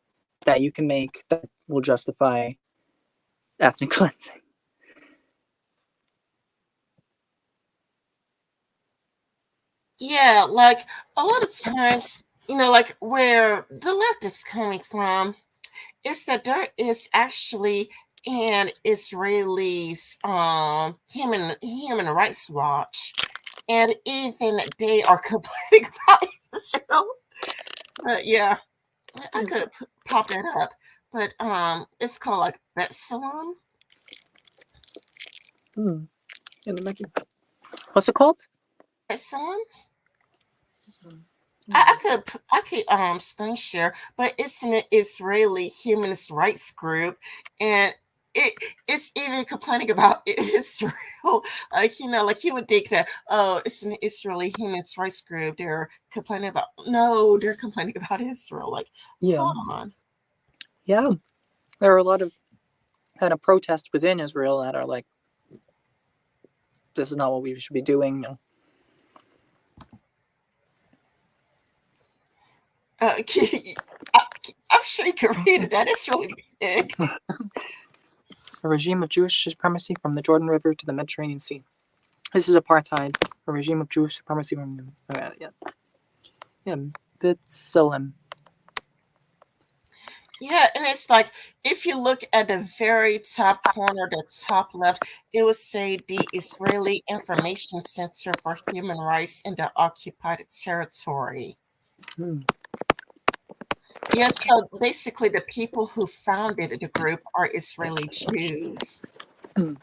that you can make that will justify ethnic cleansing. Yeah, like a lot of times, like where the left is coming from is that there is actually an Israeli's human rights watch, and even they are complaining about Israel. Yeah, I Yeah. could pop that up, but it's called like Betsalem. Hmm. Yeah, what's it called? Betsalem. I Hmm. could screen share, but it's an Israeli humanist rights group, and it it's even complaining about Israel. Like like you would think that, oh, it's an Israeli humanist rights group. They're complaining about, no, they're complaining about Israel. Like, Yeah. hold on. Yeah. There are a lot of kind of protests within Israel that are like, this is not what we should be doing. I, I'm sure you can read it. That is really big. A regime of Jewish supremacy from the Jordan River to the Mediterranean Sea. This is apartheid. A regime of Jewish supremacy from the yeah B'Tselem. Yeah, and it's like if you look at the very top corner, the top left, it would say the Israeli Information Center for Human Rights in the Occupied Territory. Hmm. Yes, so basically the people who founded the group are Israeli Jews. Hmm.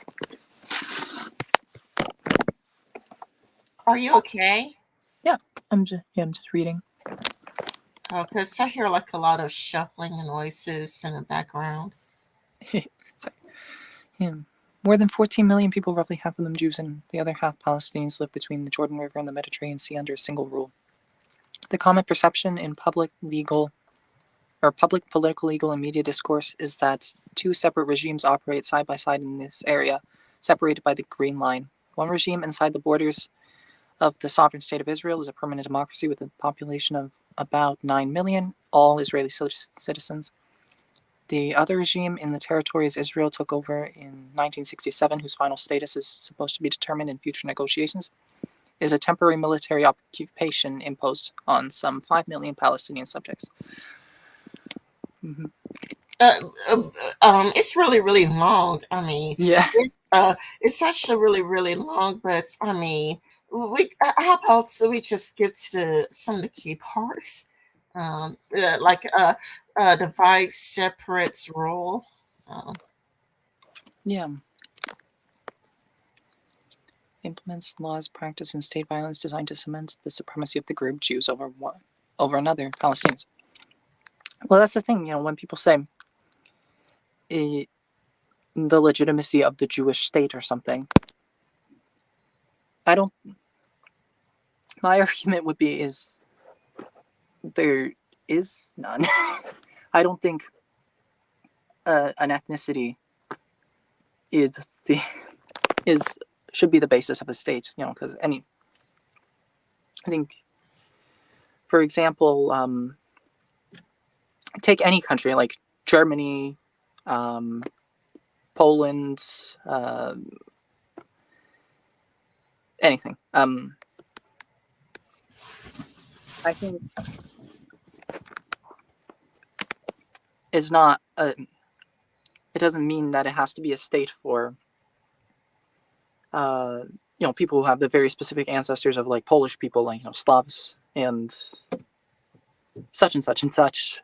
Are you okay? Yeah, I'm just reading. Because I hear like a lot of shuffling noises in the background. Sorry. Yeah. More than 14 million people, roughly half of them Jews and the other half Palestinians, live between the Jordan River and the Mediterranean Sea under a single rule. The common perception in public political, legal, and media discourse is that two separate regimes operate side by side in this area, separated by the Green Line. One regime inside the borders of the sovereign state of Israel is a permanent democracy with a population of about 9 million, all Israeli citizens. The other regime in the territories Israel took over in 1967, whose final status is supposed to be determined in future negotiations, is a temporary military occupation imposed on some 5 million Palestinian subjects. Mm-hmm. uh, it's really long. I mean, Yeah. it's actually really long. But I mean, how about so we just get to some of the key parts, like divide, separates, rule. Um, Yeah. Implements laws, practice, and state violence designed to cement the supremacy of the group Jews over another Palestinians. Well, that's the thing, when people say the legitimacy of the Jewish state or something, I don't. My argument would be is there is none. I don't think an ethnicity is the is should be the basis of a state. Because I think, for example, take any country like Germany, um, Poland, anything. I think it's not. It doesn't mean that it has to be a state for uh, people who have the very specific ancestors of like Polish people, like Slavs and such and such and such.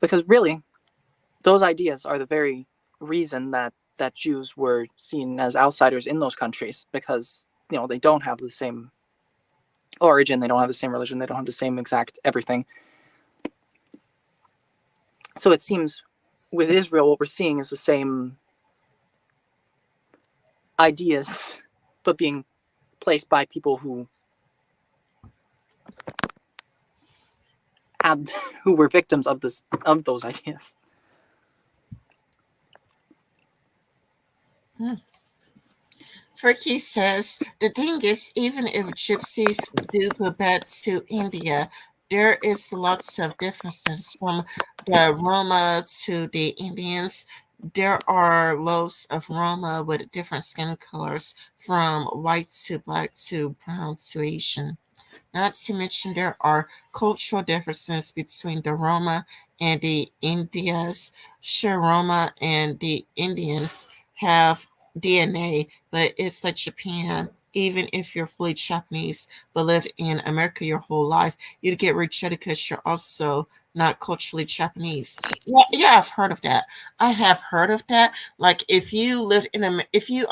Because really, those ideas are the very reason that Jews were seen as outsiders in those countries, because they don't have the same origin, they don't have the same religion, they don't have the same exact everything. So it seems with Israel, what we're seeing is the same ideas, but being placed by people had who were victims of those ideas. hmm. Fricky says the thing is, even if gypsies do go back to India, there is lots of differences from the Roma to the Indians. There are loads of Roma with different skin colors, from white to black to brown to Asian. Not to mention there are cultural differences between the Roma and the Indians. Sure, and the Indians have DNA, but it's like Japan. even if you're fully Japanese but lived in America your whole life, you'd get rejected because you're also not culturally Japanese. Yeah, yeah, I've heard of that. I have heard of that. Like if you lived in a, if you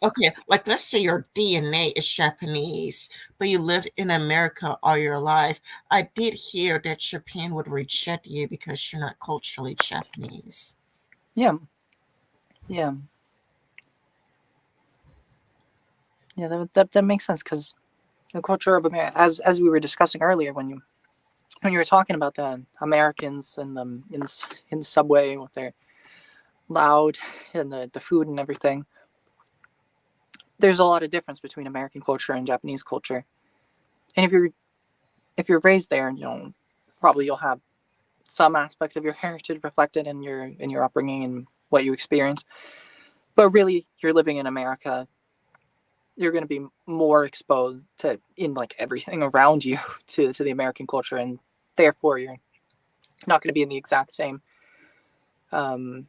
okay, like let's say your DNA is Japanese, but you lived in America all your life. I did hear that Japan would reject you because you're not culturally Japanese. Yeah, yeah, yeah. That makes sense because the culture of America, as we were discussing earlier, when you were talking about the Americans and in the subway with their loud and the food and everything, there's a lot of difference between American culture and Japanese culture. And if you're raised there, probably you'll have some aspect of your heritage reflected in your upbringing and what you experience. But really, you're living in America. You're going to be more exposed to in like everything around you to the American culture, and therefore you're not going to be in the exact same. Um,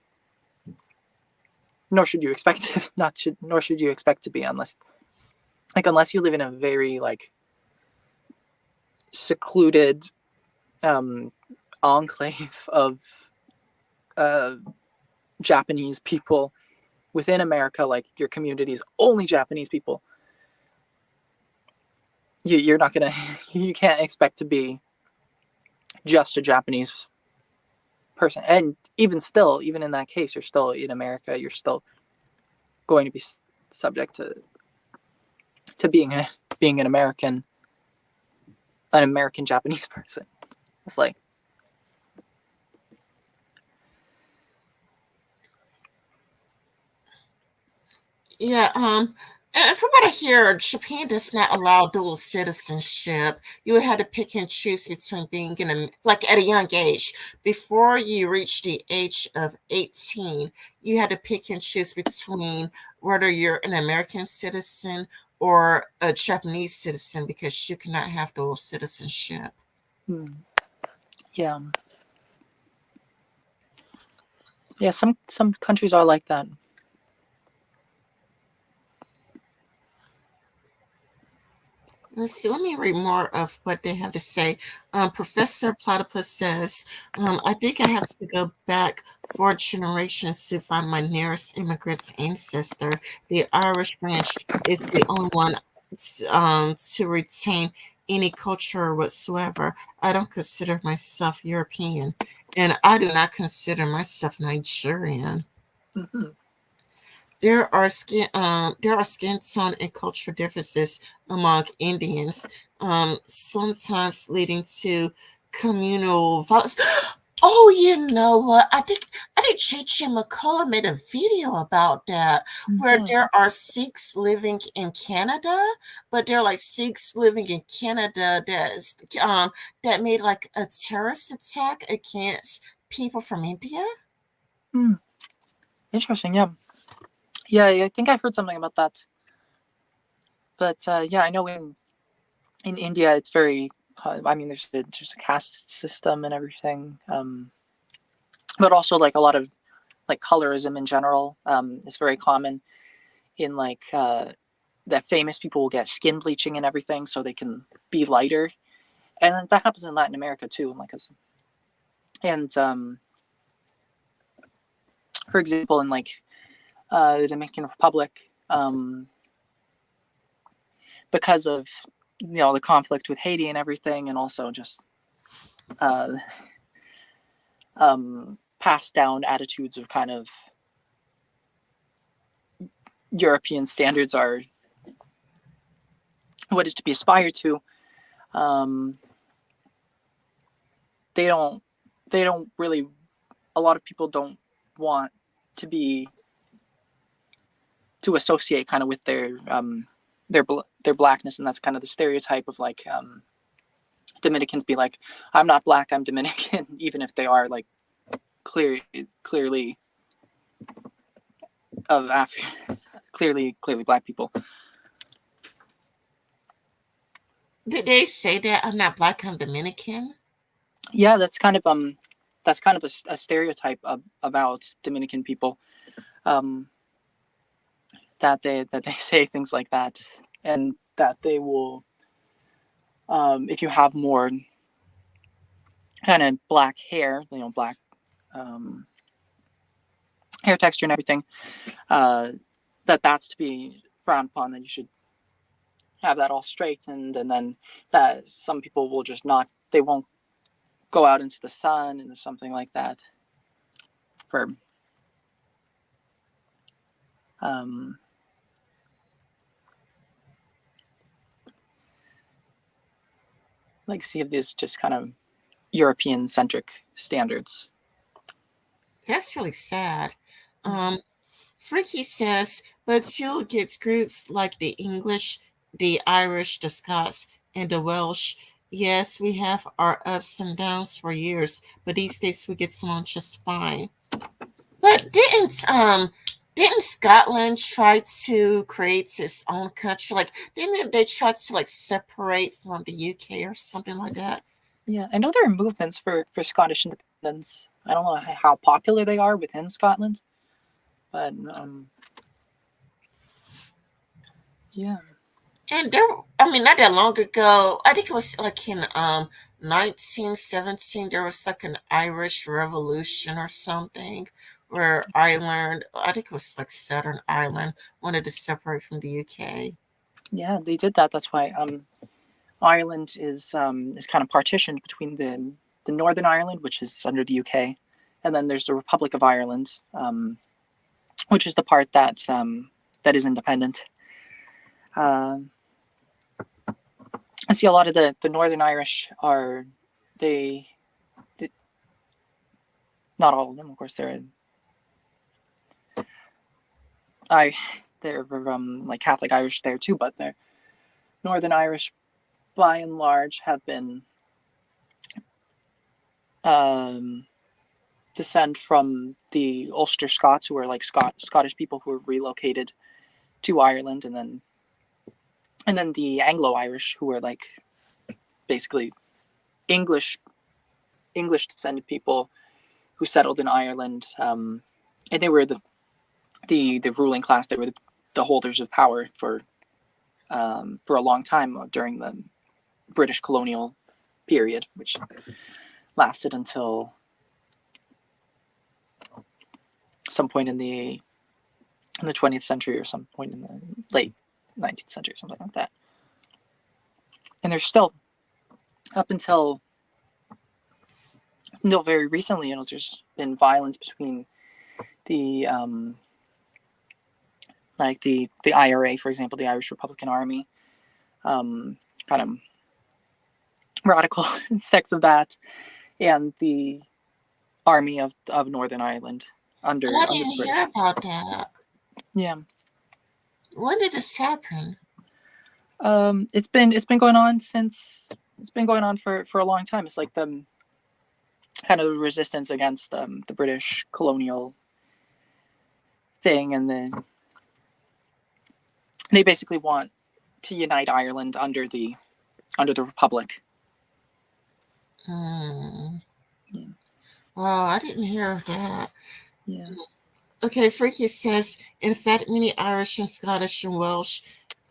nor should you expect to not should nor should you expect to be unless you live in a very like secluded um, enclave of uh, Japanese people within America, like your community is only Japanese people. You're not gonna you can't expect to be just a Japanese person, and even still, even in that case, you're still in America. You're still going to be subject to being an American Japanese person. It's like Yeah, and from what I hear, Japan does not allow dual citizenship. You would have to pick and choose between being in a, like at a young age. Before you reach the age of 18, you had to pick and choose between whether you're an American citizen or a Japanese citizen because you cannot have dual citizenship. yeah, yeah. Some countries are like that. Let's see, let me read more of what they have to say. Professor Platypus says, I think I have to go back 4 generations to find my nearest immigrant's ancestor. The Irish branch is the only one to retain any culture whatsoever. I don't consider myself European, and I do not consider myself Nigerian. Mm-hmm. There are skin tone and cultural differences among Indians, sometimes leading to communal violence. Oh, you know what? I think J.J. McCullough made a video about that, where Yeah. there are Sikhs living in Canada, but they're like Sikhs living in Canada that made like a terrorist attack against people from India. Mm, interesting. Yeah. Yeah. I think I heard something about that. But yeah, I know in India it's very. I mean, there's a caste system and everything. But also like a lot of like colorism in general is very common in like that famous people will get skin bleaching and everything so they can be lighter, and that happens in Latin America too. And for example, in like the Dominican Republic, because of the conflict with Haiti and everything, and also just uh, passed down attitudes of kind of European standards are what is to be aspired to. Um, they don't they don't really a lot of people don't want to be to associate kind of with their blackness, and that's kind of the stereotype of like Dominicans be like, I'm not black, I'm Dominican, even if they are like clearly of Africa, clearly black people. Did they say that I'm not black, I'm Dominican? Yeah, that's kind of a stereotype about Dominican people. Um, that they say things like that, and that they will, if you have more kind of black hair, black um, hair texture and everything, uh, that's to be frowned upon. That you should have that all straightened, and then that some people will just not, they won't go out into the sun and something like that for um, see if these just kind of European centric standards. That's really sad. Mm-hmm. Freaky says, but still gets groups like the English, the Irish, the Scots, and the Welsh. Yes, we have our ups and downs for years, but these days we get along just fine. But didn't Scotland try to create its own country? Like didn't they try to like separate from the UK or something like that? Yeah, I know there are movements for Scottish independence. I don't know how popular they are within Scotland, but yeah, And there, I mean, not that long ago, I think it was like in 1917, there was like an Irish Revolution or something where Ireland, I think it was like Southern Ireland, wanted to separate from the UK. yeah, they did that. That's why Ireland is kind of partitioned between the Northern Ireland, which is under the UK, and then there's the Republic of Ireland, which is the part that is independent. Um, I see a lot of the Northern Irish are they, they not all of them, of course. I they're like Catholic Irish there too, but they're Northern Irish by and large have been um, descend from the Ulster Scots, who are like Scottish people who were relocated to Ireland, and then the Anglo Irish, who were like basically English English descended people who settled in Ireland, and they were the ruling class. They were the holders of power for a long time during the British colonial period, which lasted until some point in the 20th century or some point in the late 19th century, something like that. And there's still, up until very recently, there's been violence between the like the IRA, for example, the Irish Republican Army, kind of radical sects of that, and the army of Northern Ireland Oh, I under didn't the hear British. about that. Yeah, When did this happen? it's been going on since it's been going on for a long time. It's like the kind of resistance against the British colonial thing, and then they basically want to unite Ireland under the Republic. Hmm. Yeah. Oh, I didn't hear of that. Yeah. Okay, Freaky says, in fact, many Irish and Scottish and Welsh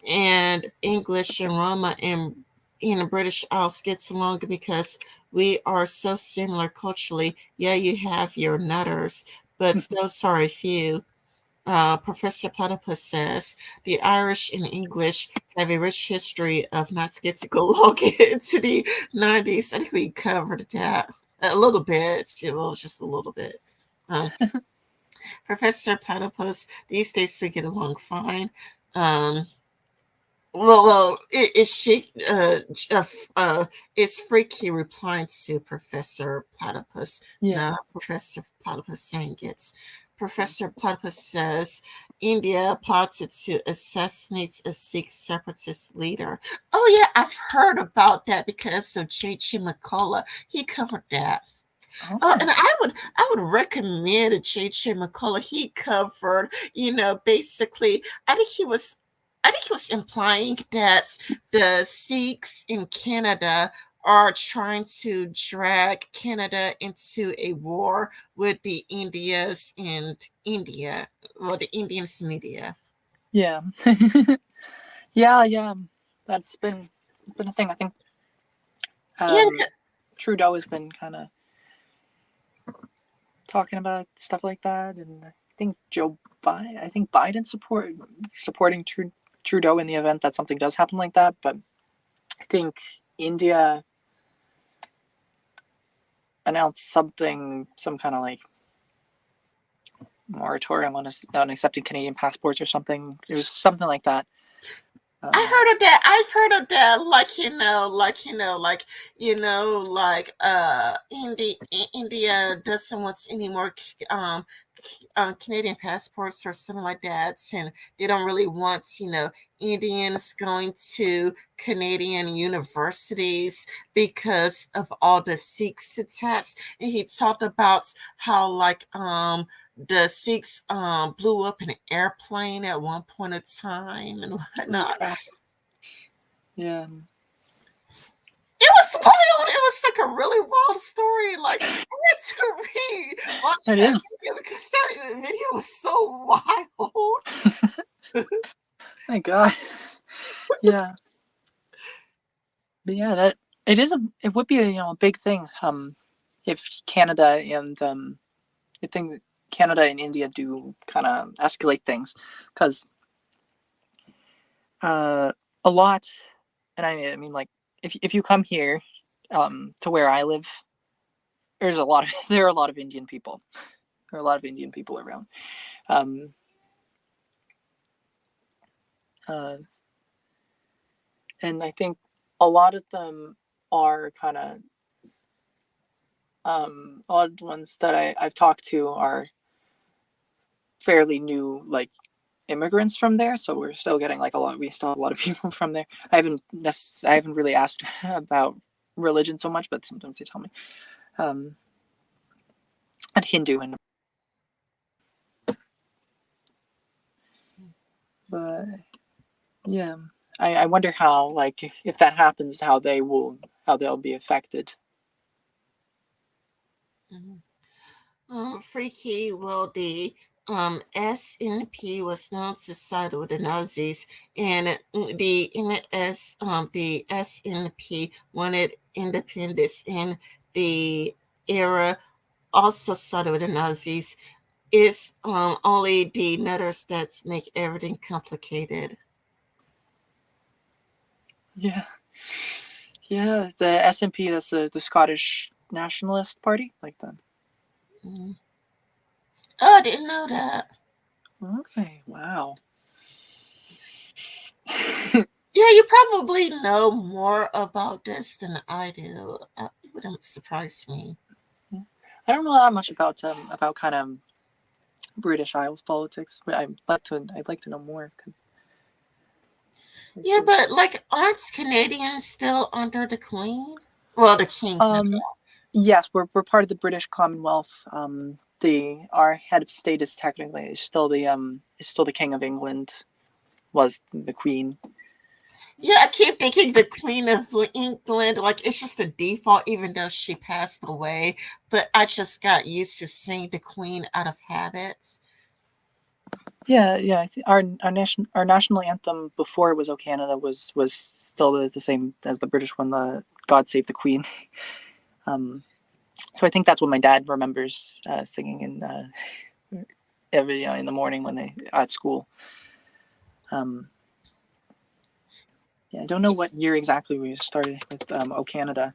and English and Roma and in the British Isles gets along because we are so similar culturally. Yeah, you have your nutters, but those are a few. Professor Platypus says the Irish and English have a rich history of not to get to go long into the 90s. I think we covered that a little bit, well, just a little bit. Um, Professor Platypus, these days we get along fine. Um, is she? Is Freaky replying to Professor Platypus? Yeah. No, Professor Platypus saying it. Professor Platypus says India plotted to assassinate a Sikh separatist leader. Oh yeah, I've heard about that because of J.J. McCullough. He covered that. Oh, Okay. and I would recommend J.J. McCullough. He covered, basically, I think he was I think he was implying that the Sikhs in Canada are trying to drag Canada into a war with the Indians in India. Well, the Indians in India. Yeah. Yeah. That's been a thing. I think Yeah, Trudeau has been kind of talking about stuff like that, and I think Biden supporting Trudeau in the event that something does happen like that. But I think India announced some kind of like moratorium on accepting Canadian passports or something. It was something like that. I Um, heard of that. I've heard of that. India doesn't want any more Canadian passports or something like that, and they don't really want Indians going to Canadian universities because of all the Sikhs attached. And he talked about how the Sikhs blew up an airplane at one point in time and oh whatnot. crap! Yeah, It was wild. It was like a really wild story. Like I had to watch it that is. video because that video was so wild. My God. Yeah, but yeah, that it would be a big thing. If Canada and I think Canada and India do kind of escalate things because uh, a lot, and I mean like if you come here to where I live, there are a lot of Indian people. There are a lot of Indian people around. Um, uh, and I think a lot of them are kind of a lot of the ones that I've talked to are fairly new, like immigrants from there. So we're still getting like we still have a lot of people from there. I haven't really asked about religion so much, but sometimes they tell me. Um, and Hindu and but yeah, I wonder how like if that happens, how they'll be affected. Mhm. Freaky, well, the SNP was known to side with the Nazis, and the SNP wanted independence in the era, also sided with the Nazis. It's only the nutters that make everything complicated. Yeah, yeah. The SNP, that's the Scottish Nationalist Party, like that. Mm. Oh, I didn't know that. Okay, wow. Yeah, you probably know more about this than I do. It wouldn't surprise me. I don't know that much about kind of British Isles politics, but I'd like to know more because Yeah, but like, aren't Canadians still under the Queen? Well, the King. No. um yes, we're part of the British Commonwealth. The our head of state is technically is still the King of England, was the Queen. Yeah, I keep thinking the Queen of England. Like, it's just a default, even though she passed away. But I just got used to saying the Queen out of habit. Yeah. Our national anthem before it was "O Canada" was still the same as the British one, the "God Save the Queen." Um, so I think that's what my dad remembers singing every in the morning when they at school. Um, yeah, I don't know what year exactly we started with "O Canada."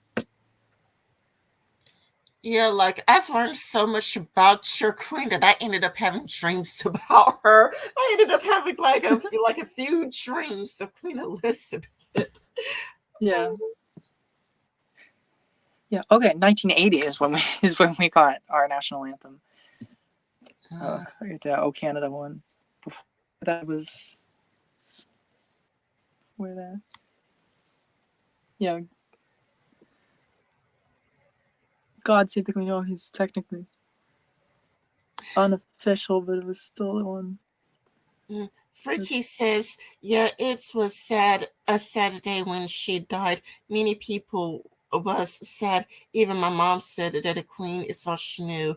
Yeah, like I've learned so much about your queen that I ended up having dreams about her. I ended up having like a few dreams of Queen Elizabeth. Yeah, yeah. Okay, 1980 is when we is when we got our national anthem. Uh, The "O Canada" one. Before that was where that. Yeah, "God Save the Queen." Oh, he's technically unofficial, but it was still the one. Freaky says, yeah, it was sad a Saturday when she died. Many people was sad. Even my mom said that the Queen is all she knew.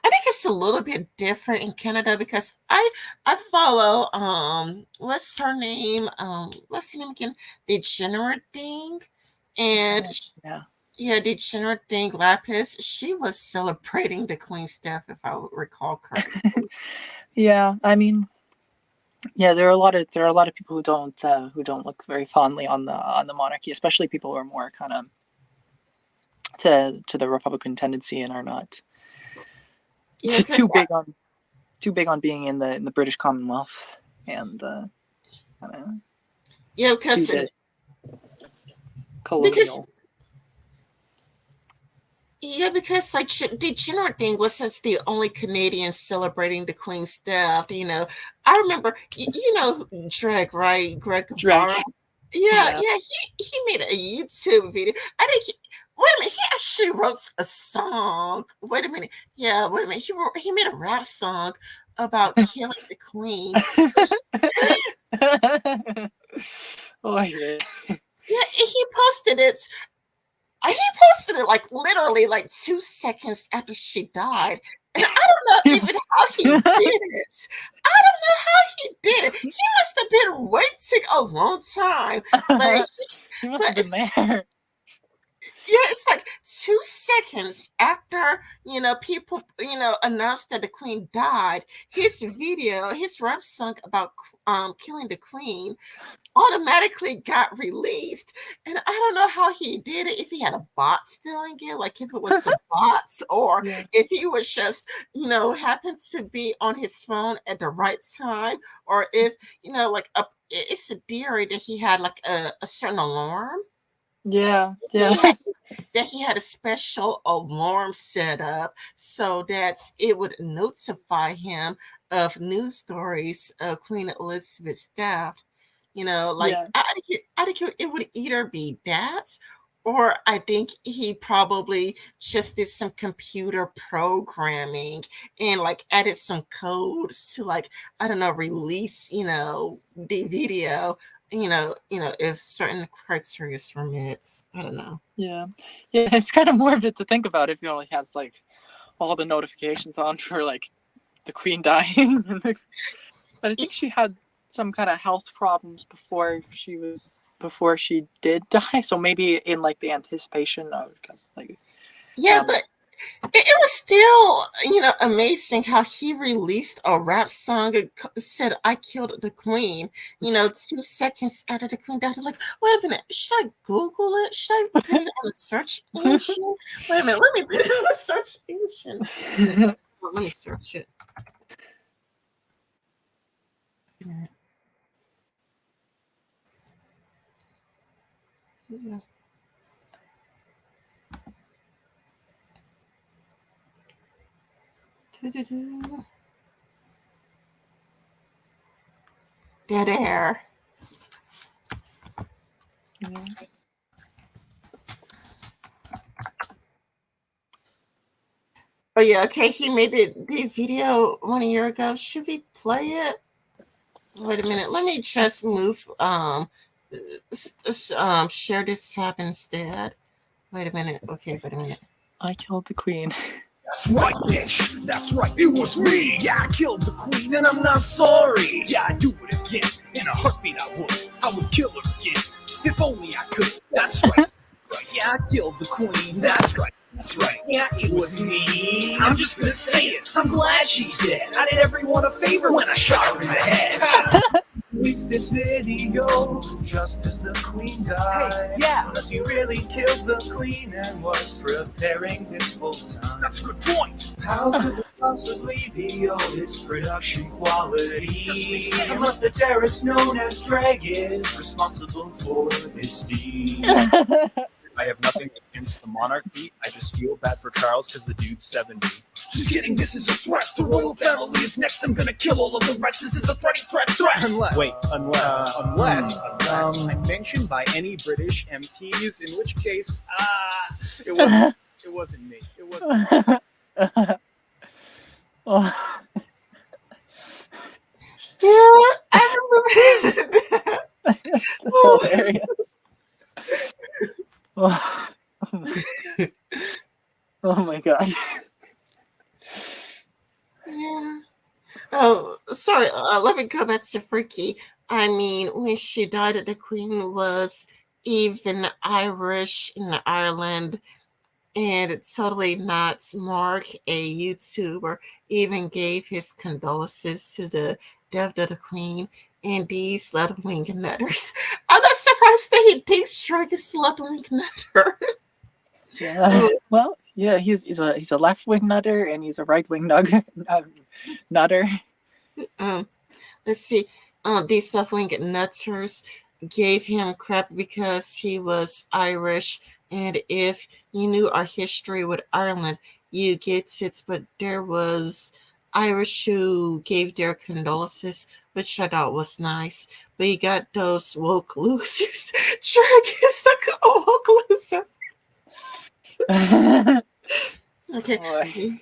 I think it's a little bit different in Canada because I follow what's her name? What's her name again? Degenerate thing. And Oh, yeah. yeah, Degenerate thing Lapis. She was celebrating the Queen's death, if I recall correctly. Yeah, I mean, yeah, there are a lot of people who don't look very fondly on the monarchy, especially people who are more kind of to the Republican tendency and are not Yeah, because too big on being in the British Commonwealth and kind yeah, too because bit because colonial. yeah, because like Degenerate thing was since the only Canadian celebrating the Queen's death. I remember Greg, right? Greg Drag. Gavara. Yeah, Yeah. yeah, he made a YouTube video. I think wait a minute, he actually wrote a song. Wait a minute. Yeah, wait a minute. He made a rap song about killing the Queen. Oh yeah. Yeah, he posted it. He posted it like literally like 2 seconds after she died. And I don't know even how he did it. I don't know how he did it. He must have been waiting a long time. But He must but have been there. yeah, it's like 2 seconds after people announced that the queen died. His rap song about killing the queen automatically got released. And I don't know how he did it, if he had a bot stealing it, like if it was some bots, or Yeah. if he was just, happened to be on his phone at the right time, or if, like it's a theory that he had like a certain alarm. Yeah. He Yeah. had that he had a special alarm set up so that it would notify him of news stories of Queen Elizabeth's death. Like Yeah. I think it would either be that, or I think he probably just did some computer programming and like added some codes to, like, I don't know, release, the video, if certain criteria were met. I don't know. Yeah. Yeah. It's kind of morbid to think about if he only has like all the notifications on for like the queen dying. But I think she had some kind of health problems before she did die. So maybe in like the anticipation of because like Yeah, um but it was still, amazing how he released a rap song and said, "I killed the queen," 2 seconds after the queen died. I'm like, wait a minute, should I Google it? Should I put it on a search engine? Wait a minute, let me put it on a search engine. Let me search it. Dead air. yeah. Oh yeah, okay. He made the video 1 year ago. Should we play it? Wait a minute. Let me just move. Share this tab instead. Wait a minute. Okay, wait a minute. I killed the queen. That's right, bitch. That's right. It was me. Yeah, I killed the queen and I'm not sorry. Yeah, I'd do it again. In a heartbeat I would. I would kill her again. If only I could. That's right. Right. Yeah, I killed the queen. That's right. That's right. Yeah, it was me. I'm just gonna say it. I'm glad she's dead. I did everyone a favor when I shot her in the head. Release this video just as the queen died. Hey, yeah. Unless you really killed the queen and was preparing this whole time. That's a good point. How could it possibly be all this production quality? Doesn't make sense. Unless the terrorist known as Drag is responsible for this deed. I have nothing against the monarchy. I just feel bad for Charles because the dude's 70. Just kidding, this is a threat. The royal family is next. I'm gonna kill all of the rest. This is a threat. Unless I'm mentioned by any British MPs, in which case, it wasn't me. It wasn't me. Oh, Yeah, I remember that. that's hilarious. Oh, oh my god. sorry, let me go back to Freaky. I mean, when she died, the Queen was even Irish in Ireland, and totally not Mark, a YouTuber, even gave his condolences to the death of the Queen. And these left wing nutters. I'm not surprised that he thinks Shrek is a left wing nutter. Yeah. Well, yeah, he's a left wing nutter and he's a right wing nutter. um, let's see. These left wing nutters gave him crap because he was Irish, and if you knew our history with Ireland, you get it. But there was Irish who gave their condolences, which I thought was nice. But you got those woke losers. Drag is like a woke loser. Okay. Boy.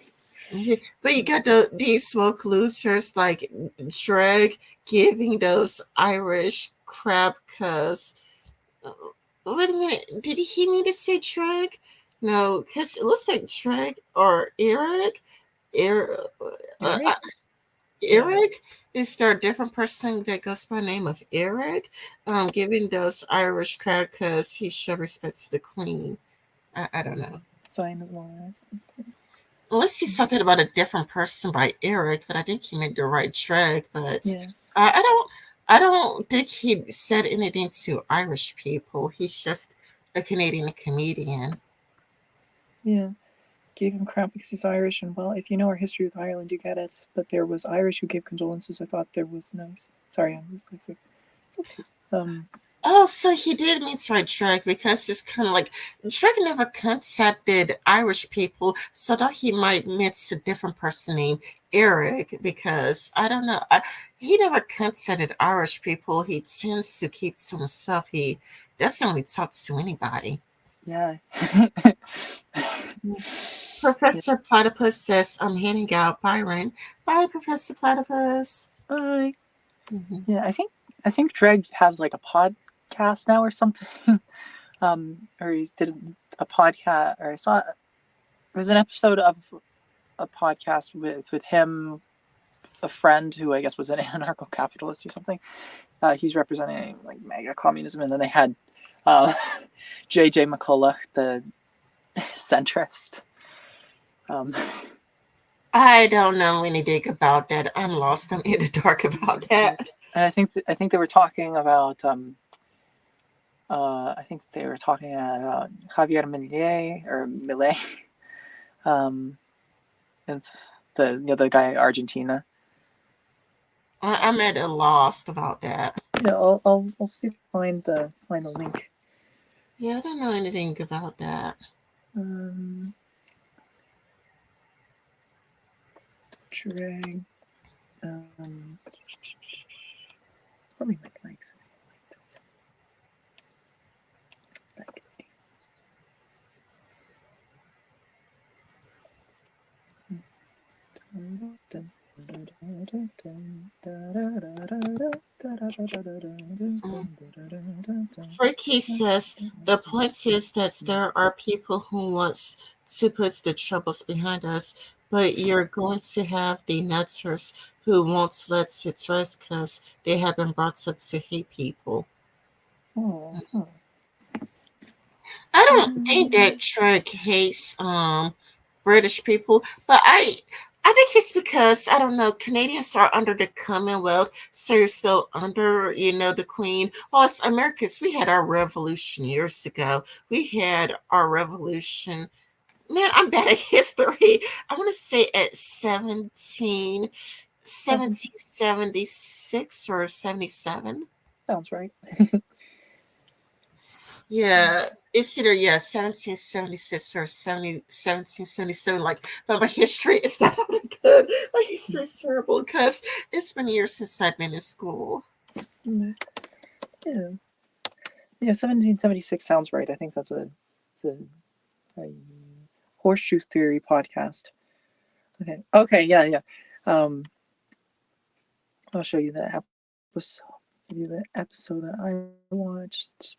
But you got these woke losers like Drag giving those Irish crap cuz wait a minute, did he mean to say Drag? No, because it looks like Drag or Eric. Er, uh, Eric? Eric? Is there a different person that goes by the name of Eric? Giving those Irish crap because he showed respect to the Queen. I don't know. Zionism On The Right. Unless he's talking about a different person by Eric, but I think he meant the right track. But Yeah. I don't think he said anything to Irish people. He's just a Canadian comedian. Yeah. Gave him crap because he's Irish, and well, if you know our history with Ireland, you get it. But there was Irish who gave condolences. I thought there was nice. Sorry, I'm dyslexic. It's okay. Oh, so he did mean to write Drake because it's kind of like Drake never contacted Irish people, so I thought he might meant a different person named Eric because I don't know. He never contacted Irish people. He tends to keep to himself. He doesn't really talk to anybody. Yeah. Professor Platypus says, I'm handing out Byron. Bye, Professor Platypus. Bye. Mhm. Yeah, I think Dreg has like a podcast now or something. Or he did a podcast, or I saw it was an episode of a podcast with him, a friend who I guess was an anarcho-capitalist or something. He's representing like mega communism, and then they had JJ McCullough, the centrist. I don't know anything about that. I'm lost. I'm in the dark about that. And I think they were talking about I think they were talking about Javier Milei, and the guy Argentina. I'm at a loss about that. Yeah, I'll see if I find the link. Yeah, I don't know anything about that. Drag. It's probably my likes. Freaky says the point is that there are people who wants to put the troubles behind us, but you're going to have the nutters who won't let it rest because they have been brought up to hate people. Oh. I don't think that Shrek hates British people, but I think it's because I don't know, Canadians are under the Commonwealth, so you're still under, the Queen. Well, as Americans, we had our revolution years ago. We had our revolution. Man, I'm bad at history. I want to say at 1776 or 77. Sounds right. Yeah, it's either 1776 or 1777. Like, but my history is not good. My history is terrible because it's been years since I've been in school. Yeah. Yeah, 1776 sounds right. I think that's a horseshoe theory podcast. Okay, yeah. I'll show you the episode that I watched.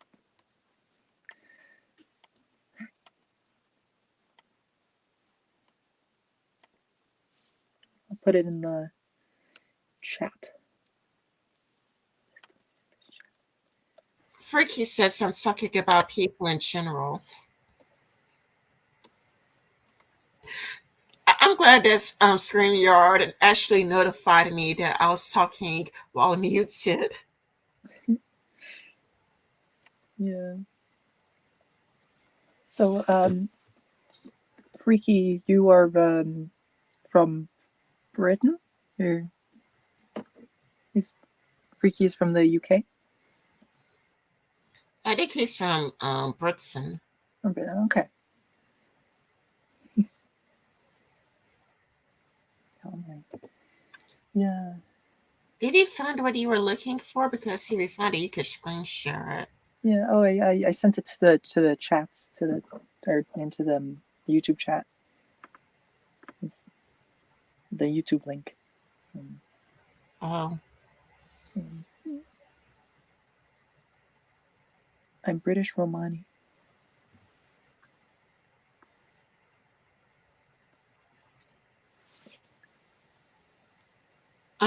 I'll put it in the chat? Freaky says I'm talking about people in general. I'm glad that StreamYard actually notified me that I was talking while muted. Yeah. So, Freaky, you are from Britain? Or Freaky is from the UK? I think he's from Britain. Okay. Yeah. Did you find what you were looking for? Because if you found it, you could screen share it. Yeah. Oh, I sent it to the chats or into the YouTube chat. It's the YouTube link. Oh. I'm British Romani.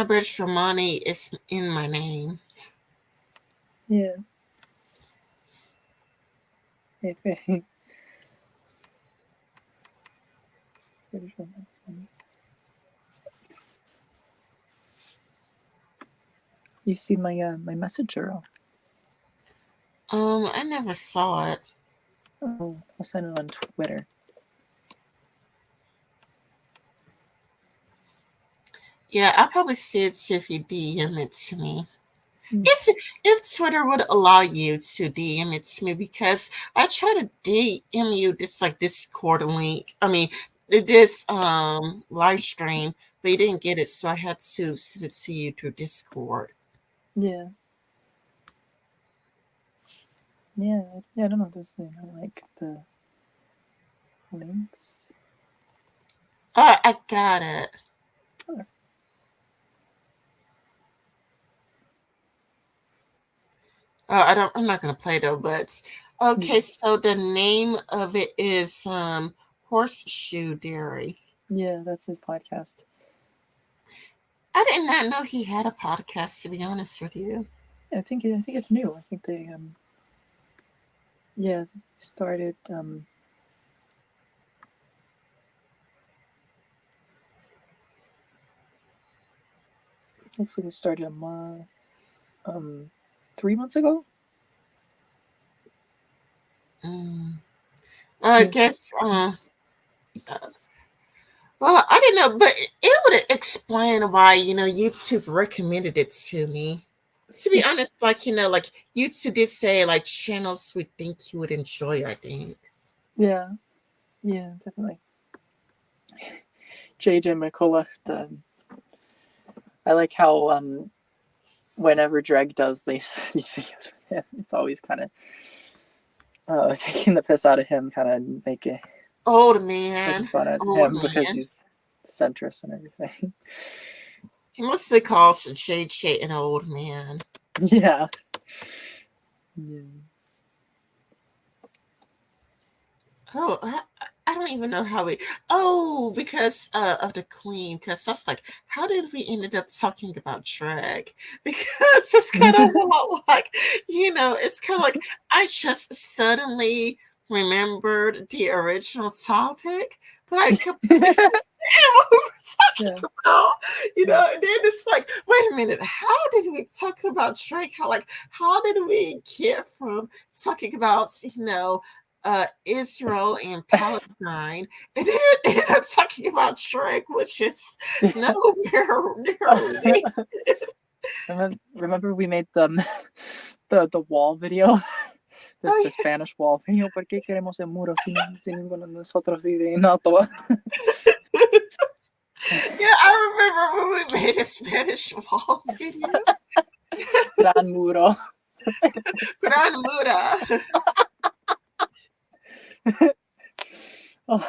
British Romani is in my name. Yeah. British Romani. You see my my messenger? I never saw it. Oh, I'll send it on Twitter. Yeah, I'll probably see it if you DM it to me. Mm. If Twitter would allow you to DM it to me, because I tried to DM you this like Discord link. I mean this live stream, but you didn't get it, so I had to send it to you through Discord. Yeah. Yeah, I don't know this thing. I like the links. Oh, I got it. Okay. I'm not gonna play though, but okay, so the name of it is Horseshoe Dairy. Yeah, that's his podcast. I did not know he had a podcast, to be honest with you. I think it's new. I think they started looks like they started a month 3 months ago. I guess well, I don't know, but it would explain why, YouTube recommended it to me. To be honest, like, like YouTube did say like channels we think you would enjoy, I think. Yeah, definitely. JJ McCullough, I like how whenever Dreg does these videos with him, it's always kind of taking the piss out of him, kind of making fun of Old him because man. he's centrist and everything. He mostly calls JJ an old man. Yeah. Oh, I don't even know how we. Oh, because of the Queen. Because I was like, how did we ended up talking about drag? Because it's kind of like, it's kind of like I just suddenly remembered the original topic, but I completely what we were talking about. And then it's like, wait a minute, how did we talk about drag? How did we get from talking about, Israel and Palestine, and then ended up talking about Shrek, which is nowhere near related. Remember we made the wall video. The Spanish wall video. ¿Por qué queremos el muro si ninguno de nosotros vive en Ottawa? Yeah, I remember when we made a Spanish wall video. Gran muro. Gran mura. Oh.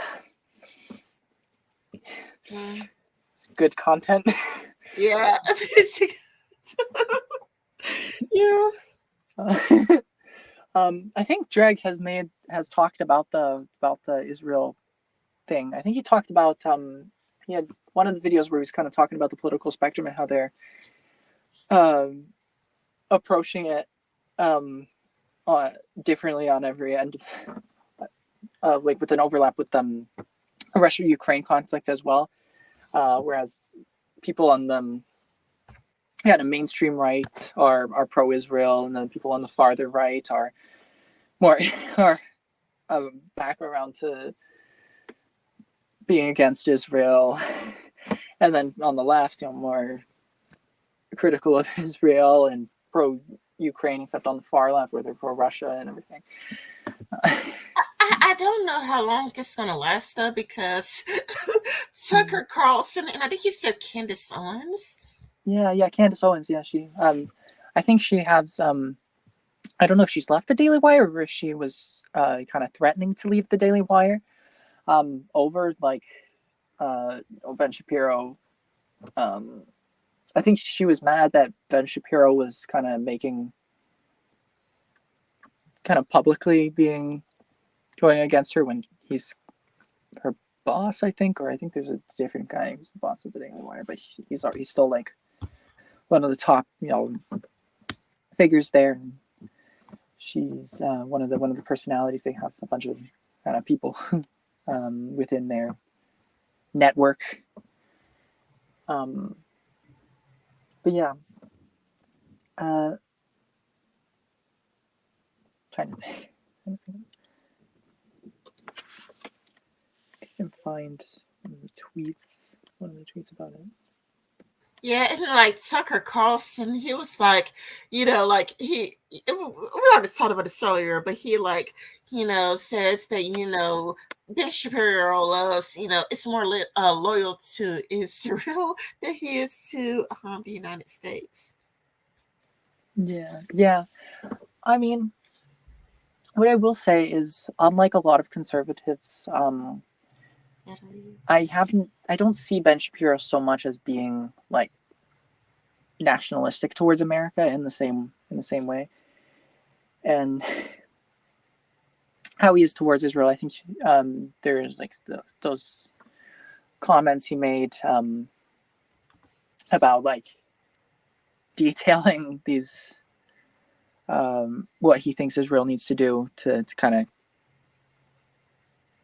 Good content. Yeah, yeah. I think Dreg has talked about the Israel thing. I think he talked about he had one of the videos where he was kind of talking about the political spectrum and how they're approaching it differently on every end, like with an overlap with the Russia-Ukraine conflict as well. Whereas people on the mainstream right are pro-Israel, and then people on the farther right are more are back around to being against Israel, and then on the left, more critical of Israel and pro-Ukraine, except on the far left where they're pro-Russia and everything. I don't know how long it's going to last, though, because Tucker Carlson, and I think you said Candace Owens. Yeah, Candace Owens. Yeah, she. I think she has. I don't know if she's left the Daily Wire or if she was kind of threatening to leave the Daily Wire. Over like Ben Shapiro. I think she was mad that Ben Shapiro was kind of publicly going against her when he's her boss, I think, or I think there's a different guy who's the boss of the Daily Wire, but he's still like one of the top, figures there. She's one of the personalities. They have a bunch of kind of people within their network. But yeah, trying to think. I can find one of the tweets about it. Yeah, and like Tucker Carlson, he was like, we already talked about this earlier, but he says that, Ben Shapiro loves, it's more loyal to Israel than he is to the United States. Yeah. I mean, what I will say is, unlike a lot of conservatives, I don't see Ben Shapiro so much as being like nationalistic towards America in the same way, and how he is towards Israel. I think there's like those comments he made about like detailing these what he thinks Israel needs to do to kind of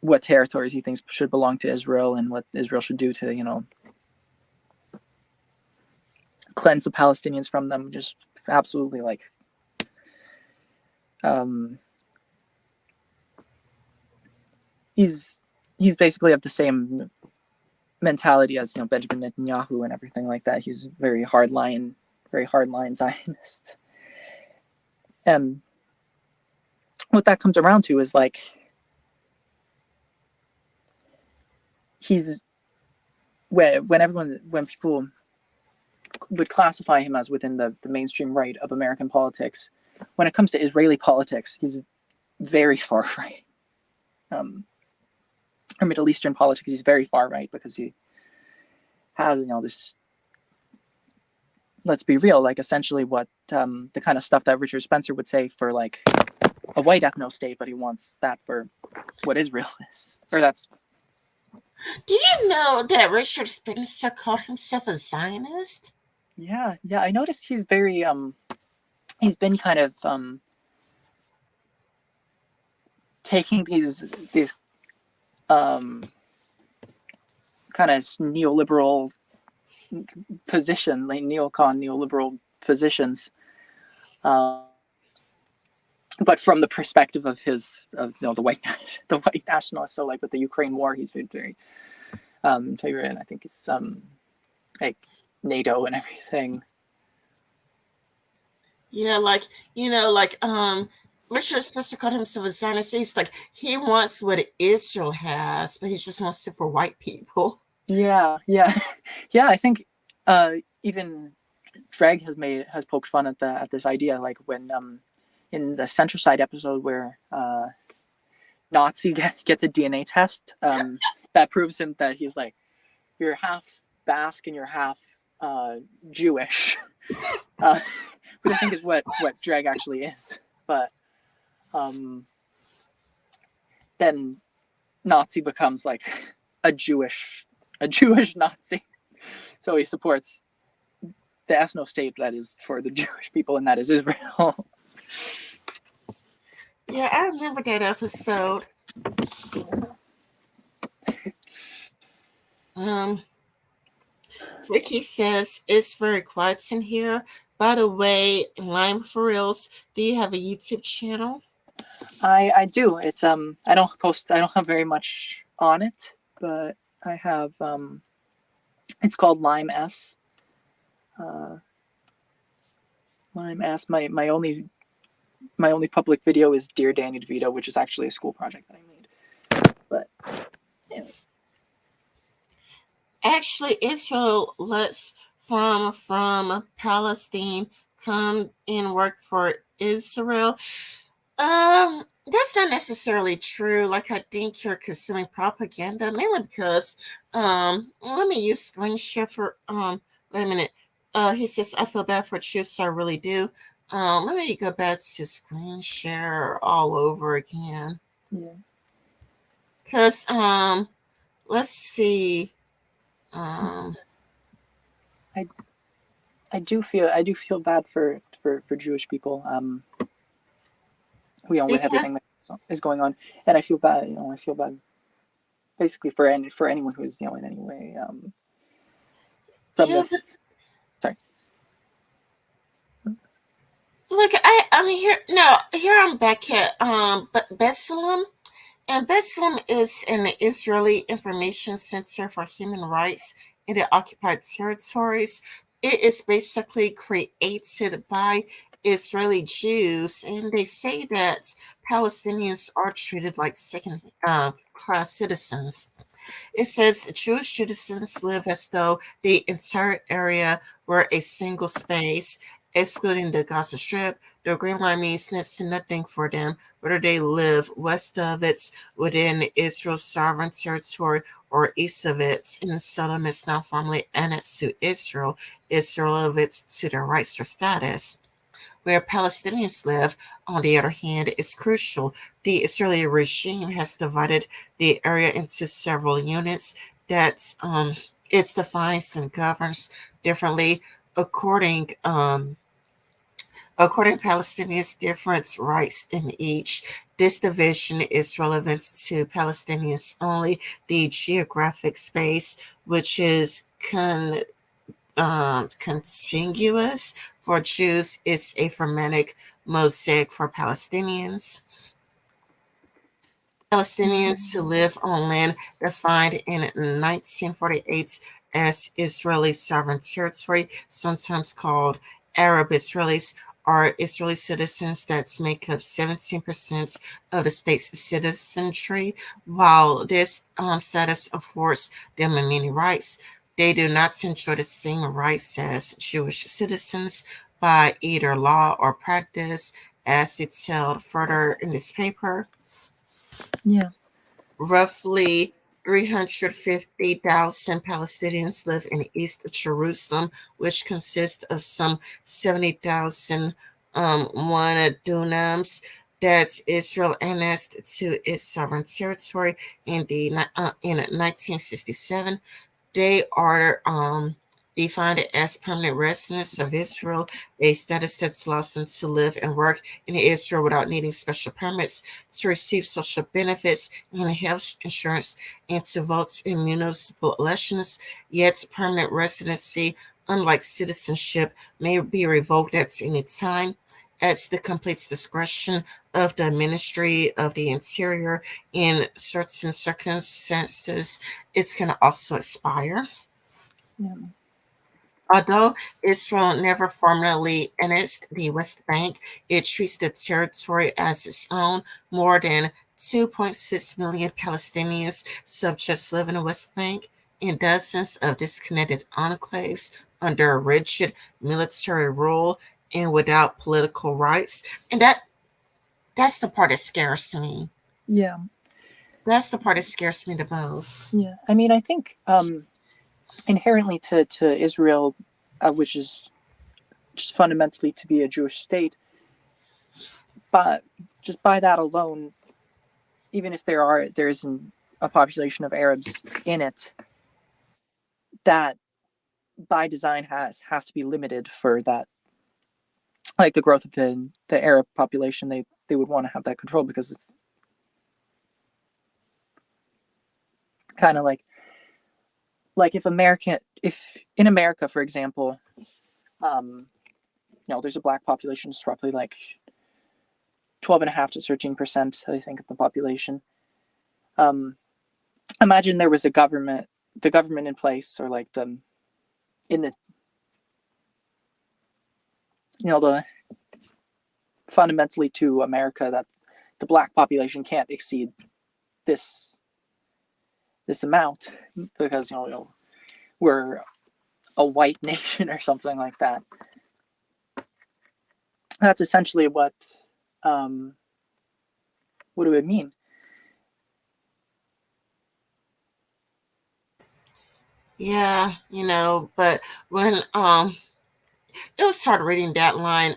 what territories he thinks should belong to Israel and what Israel should do to, cleanse the Palestinians from them. Just absolutely like, he's basically of the same mentality as, Benjamin Netanyahu and everything like that. He's very hardline Zionist. And what that comes around to is like, when people would classify him as within the mainstream right of American politics, when it comes to Israeli politics, he's very far right. Or Middle Eastern politics, he's very far right because he has, this, let's be real, like essentially what the kind of stuff that Richard Spencer would say for like a white ethno state, but he wants that for what Israel is. Or that's. Do you know that Richard Spencer called himself a Zionist? Yeah. I noticed he's very he's been kind of taking these kind of neoliberal position, like neoliberal positions, but from the perspective of the white nationalists. So like with the Ukraine war, he's been very in favor, and I think it's like NATO and everything. Yeah, Richard Spencer called himself a Zionist. He's like, he wants what Israel has, but he just wants it for white people. Yeah. I think even Dreg has poked fun at this idea, like when in the Centroside episode where Nazi gets a DNA test that proves him that he's like, you're half Basque and you're half Jewish, which I think is what Dreg actually is. But then Nazi becomes like a Jewish a Jewish Nazi. So he supports the ethno state that is for the Jewish people, and that is Israel. Yeah, I remember that episode. Um, Vicky says it's very quiet in here. By the way, Lime for Reals, do you have a YouTube channel? I do. It's I don't have very much on it, but I have it's called Lime S. Lime S. My only public video is Dear Danny DeVito, which is actually a school project that I made. But anyway. Actually, Israel lets from Palestine come and work for Israel. That's not necessarily true. Like, I think you're consuming propaganda, mainly because let me use screen share for wait a minute. He says I feel bad for Jews, so I really do. Let me go back to screen share all over again. Yeah. Cause let's see. Um I do feel bad for Jewish people. With everything because that is going on, and I feel bad. I feel bad basically for anyone who is in any way from yeah, this. Sorry. look, I'm here. No, here I'm back at Bessalem, and Bessalem is an Israeli information center for human rights in the occupied territories. It is basically created by Israeli Jews, and they say that Palestinians are treated like second class citizens. It says Jewish citizens live as though the entire area were a single space, excluding the Gaza Strip. The Green Line means next to nothing for them, whether they live west of it within Israel's sovereign territory or east of it in settlements now formally annexed to Israel, is relevant to their rights or status. Where Palestinians live, on the other hand, is crucial. The Israeli regime has divided the area into several units that it defines and governs differently according according to Palestinians' different rights in each. This division is relevant to Palestinians only. The geographic space, which is contiguous for Jews, is a Phragmatic mosaic for Palestinians. Palestinians who live on land defined in 1948 as Israeli sovereign territory, sometimes called Arab Israelis, are Israeli citizens that make up 17% of the state's citizenry. While this status affords them many rights, they do not enjoy the same rights as Jewish citizens by either law or practice, as detailed further in this paper. Yeah. Roughly 350,000 Palestinians live in East Jerusalem, which consists of some 70,000 one dunams that Israel annexed to its sovereign territory in 1967. They are defined as permanent residents of Israel, a status that allows them to live and work in Israel without needing special permits, to receive social benefits and health insurance, and to vote in municipal elections. Yet, permanent residency, unlike citizenship, may be revoked at any time. At the complete discretion of the Ministry of the Interior, in certain circumstances, it can also expire. Yeah. Although Israel never formally annexed the West Bank, it treats the territory as its own. More than 2.6 million Palestinians subjects live in the West Bank, in dozens of disconnected enclaves under rigid military rule and without political rights. And that's the part that scares me. Yeah. That's the part that scares me the most. Yeah. I mean, I think inherently to Israel, which is just fundamentally to be a Jewish state, but just by that alone, even if there isn't a population of Arabs in it, that by design has to be limited for that, like the growth of the Arab population. They would want to have that control, because it's kind of like if in America, for example, there's a black population. It's roughly like 12.5 to 13%, I think, of the population. Imagine there was the government in place, or like the fundamentally to America, that the black population can't exceed this amount, because we're a white nation or something like that. That's essentially what it would mean. Yeah, but when it was hard reading that line.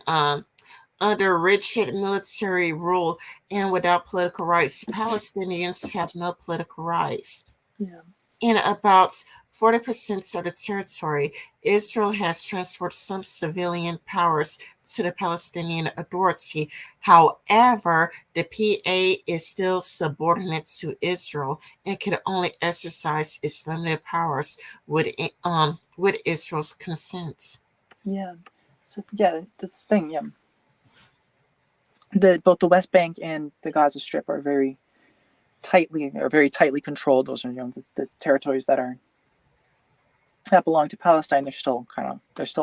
Under rigid military rule and without political rights, Palestinians have no political rights. Yeah. In about 40% of the territory, Israel has transferred some civilian powers to the Palestinian Authority. However, the PA is still subordinate to Israel and can only exercise its limited powers with Israel's consent. Yeah. So yeah, that's the thing. Yeah. Both the West Bank and the Gaza Strip are very tightly controlled. Those are the territories that belong to Palestine. They're still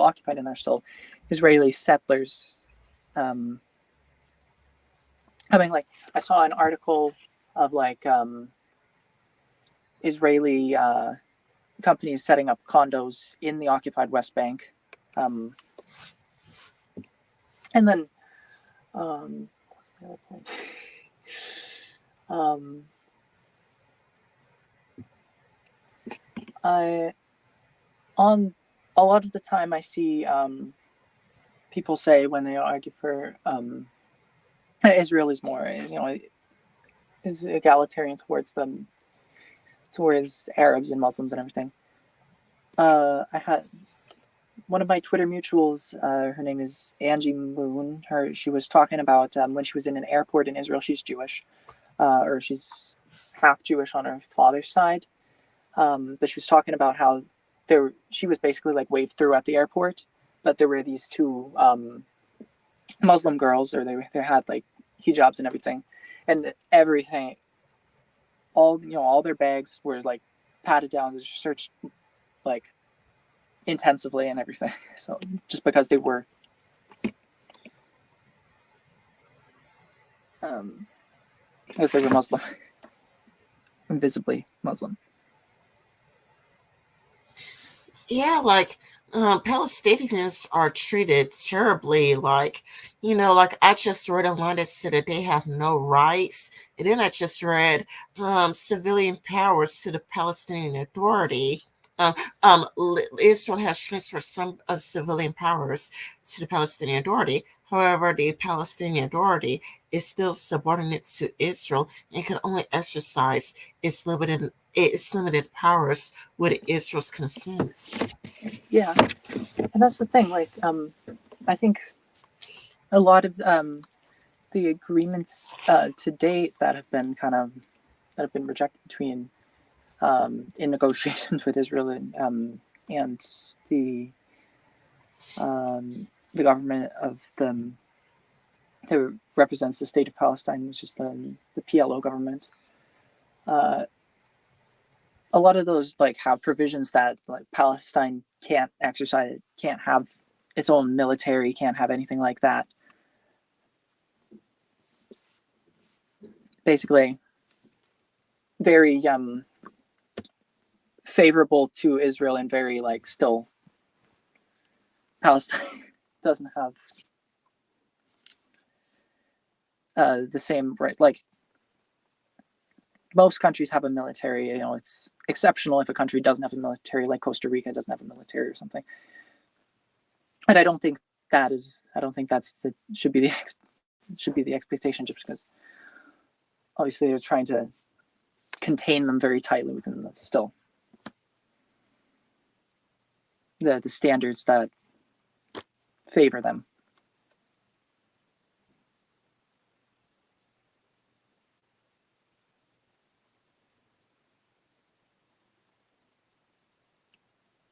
occupied, and they're still Israeli settlers. I saw an article of Israeli companies setting up condos in the occupied West Bank, and then what's my other point? On a lot of the time, I see people say, when they argue for Israel is more, is egalitarian towards Arabs and Muslims and everything. I had one of my Twitter mutuals. Her name is Angie Moon. She was talking about when she was in an airport in Israel. She's Jewish, or she's half Jewish on her father's side. But she was talking about how she was basically waved through at the airport, but there were these two Muslim girls, or they had hijabs and everything, and everything, all their bags were patted down, searched intensively and everything. So just because they were because they were Muslim, invisibly Muslim. Yeah, Palestinians are treated terribly. I just read online that said that they have no rights. And then I just read civilian powers to the Palestinian Authority. Israel has transferred some of civilian powers to the Palestinian Authority. However, the Palestinian Authority is still subordinate to Israel and can only exercise its limited powers with Israel's consent. Yeah, and that's the thing. I think a lot of the agreements to date that have been rejected between in negotiations with Israel and the government of who represents the state of Palestine, which is the PLO government. A lot of those have provisions that Palestine can't have its own military, can't have anything like that. Basically, very favorable to Israel, and very still Palestine doesn't have the same right. Most countries have a military. It's exceptional if a country doesn't have a military, like Costa Rica doesn't have a military or something. And I don't think that's should be the expectation, just because obviously they're trying to contain them very tightly within this still. the standards that favor them.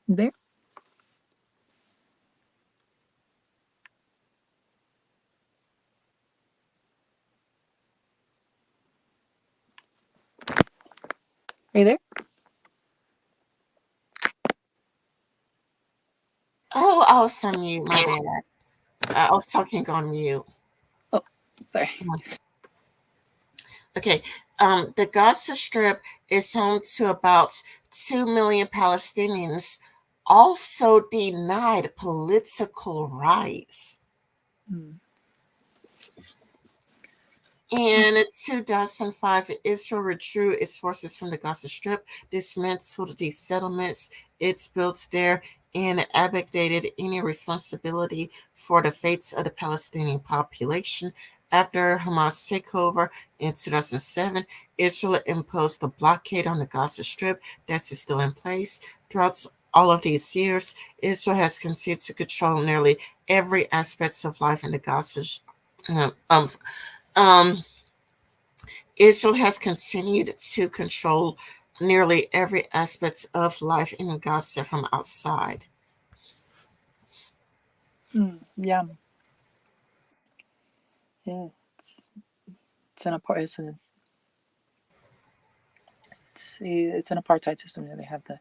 There. Are you there? Oh, I was on mute. My bad. I was talking on mute. Oh, sorry. Okay. The Gaza Strip is home to about 2 million Palestinians, also denied political rights. In 2005, Israel withdrew its forces from the Gaza Strip, dismantled the settlements it's built there, and abdicated any responsibility for the fates of the Palestinian population. After Hamas takeover in 2007, Israel imposed a blockade on the Gaza Strip that is still in place. Throughout all of these years, Israel has continued to control nearly every aspect of life in the Gaza. Um, Israel has continued to control nearly every aspect of life in Gaza from outside. Yeah. Yeah. It's an it's an apartheid system. They have the.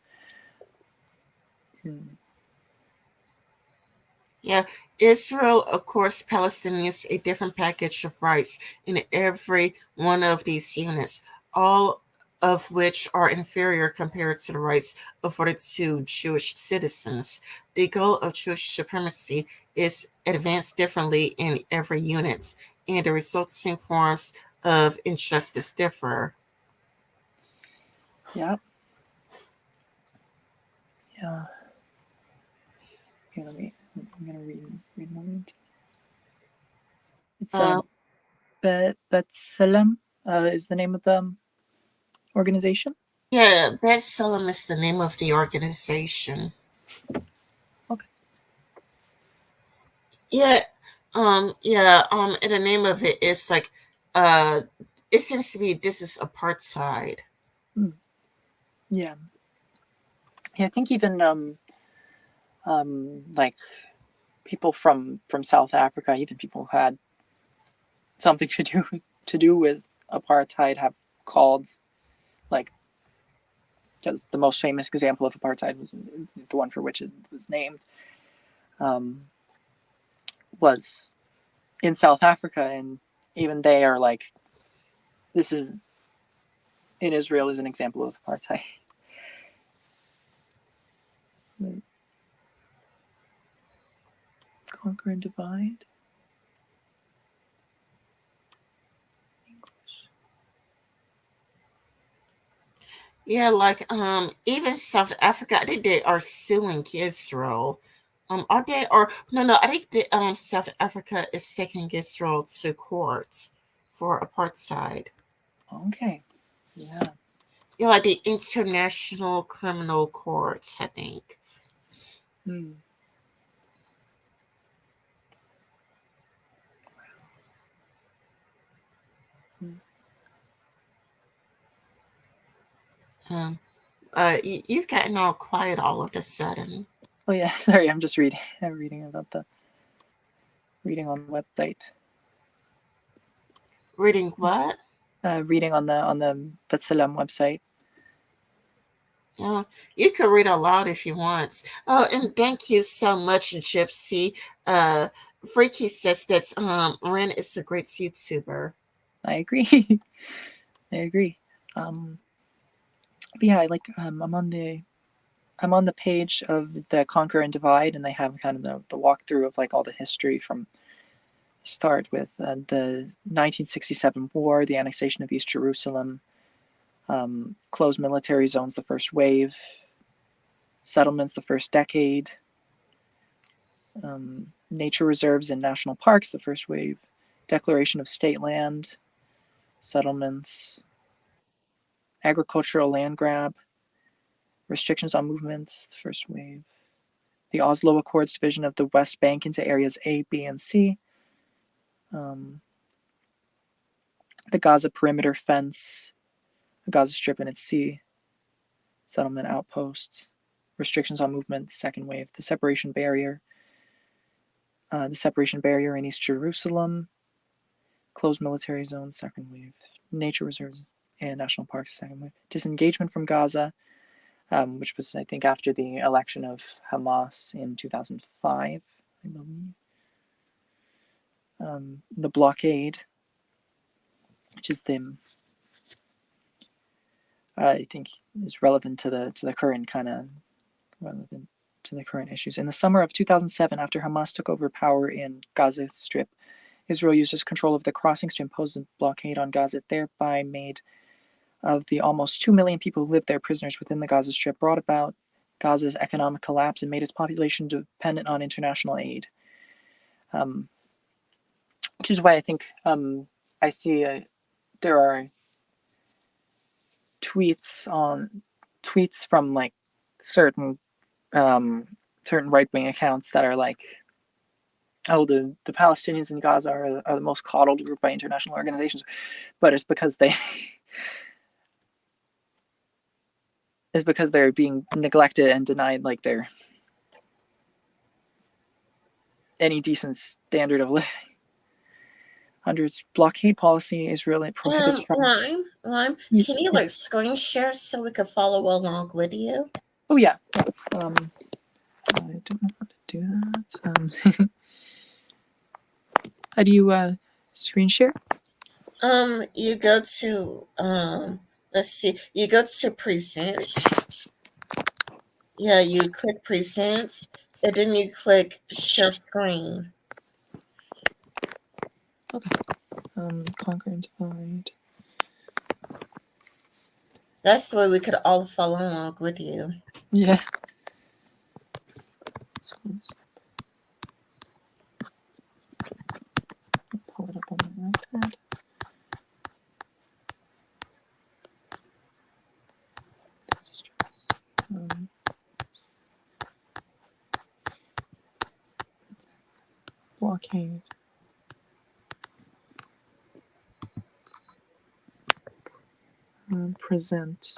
Yeah, Israel, of course, Palestinians a different package of rights in every one of these units, all of which are inferior compared to the rights afforded to Jewish citizens. The goal of Jewish supremacy is advanced differently in every unit, and the resulting forms of injustice differ. Yeah. Yeah. I'm gonna read more into it. It's B'Tselem is the name of the organization. Yeah, B'Tselem is the name of the organization. Okay. Yeah, and the name of it is like, it seems to be this is apartheid. Yeah. Yeah, I think even like people from South Africa, even people who had something to do with apartheid, have called, like, because the most famous example of apartheid was the one for which it was named, was in South Africa, and even they are like, this is in Israel is an example of apartheid. Conquer and divide. Yeah, like even South Africa, I think they are suing Israel. Are they or no? I think South Africa is taking Israel to court for apartheid. Okay. Yeah. Yeah, like the International Criminal Courts, I think. Hmm. Um, you've gotten all quiet all of a sudden. Oh yeah. Sorry, I'm just reading. I'm reading about the reading on the website. Reading what? Reading on the B'Tselem website. You can read aloud if you want. Oh, and thank you so much, Gypsy. Uh, Freaky says that Ren is a great YouTuber. I agree. I agree. But yeah, I like. I'm on the page of the Conquer and Divide, and they have kind of the walkthrough of like all the history from start with the 1967 war, the annexation of East Jerusalem, closed military zones, the first wave, settlements, the first decade, nature reserves and national parks, the first wave, declaration of state land, settlements, agricultural land grab, restrictions on movement, the first wave, the Oslo Accords division of the West Bank into areas A, B, and C. The Gaza perimeter fence, the Gaza Strip and its sea settlement outposts, restrictions on movement, second wave, the separation barrier in East Jerusalem, closed military zones, second wave, nature reserves and national parks, second wave, disengagement from Gaza, which was, I think, after the election of Hamas in 2005, I believe. The blockade, which is I think is relevant to the current issues. In the summer of 2007, after Hamas took over power in Gaza Strip, Israel uses control of the crossings to impose a blockade on Gaza, thereby made of the almost 2 million people who live there prisoners within the Gaza Strip, brought about Gaza's economic collapse and made its population dependent on international aid. Which is why I think I see there are tweets from like certain right-wing accounts that are like, oh, the Palestinians in Gaza are the most coddled group by international organizations, but it's because they're being neglected and denied like their any decent standard of living. Under its blockade policy, Israel prohibits Lime, can you like screen share so we can follow along with you? Oh yeah. I don't know how to do that. How do you screen share? You go to let's see. You go to present. Yeah, you click present, and then you click share screen. Okay. Conquer and divide. That's the way we could all follow along with you. Yeah. Pull it up on my iPad. Blockade. Present.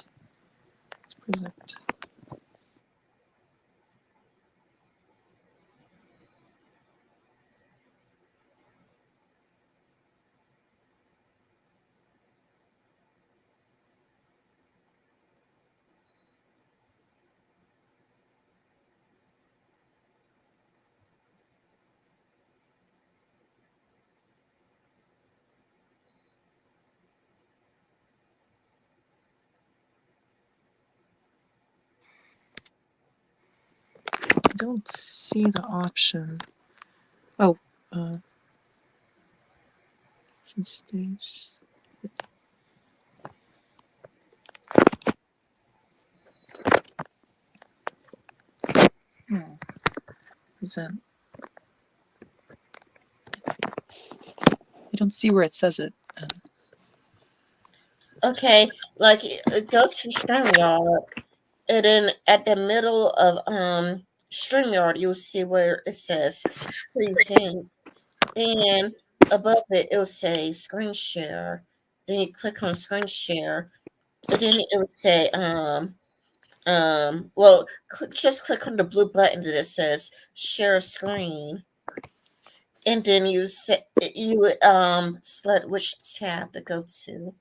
I don't see the option. Oh, stage. Present. I don't see where it says it. Okay, like go to StreamYard, and then at the middle of StreamYard, you'll see where it says present. Then above it, it'll say screen share. Then you click on screen share, and then it will say well, just click on the blue button that says share screen, and then you select which tab to go to.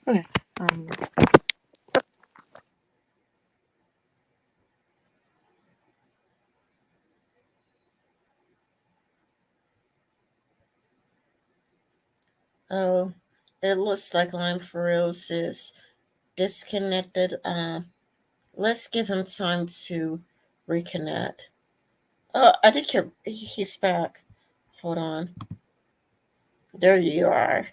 Okay. Oh, it looks like Lime for Reals is disconnected. Let's give him time to reconnect. Oh, I think he's back. Hold on. There you are.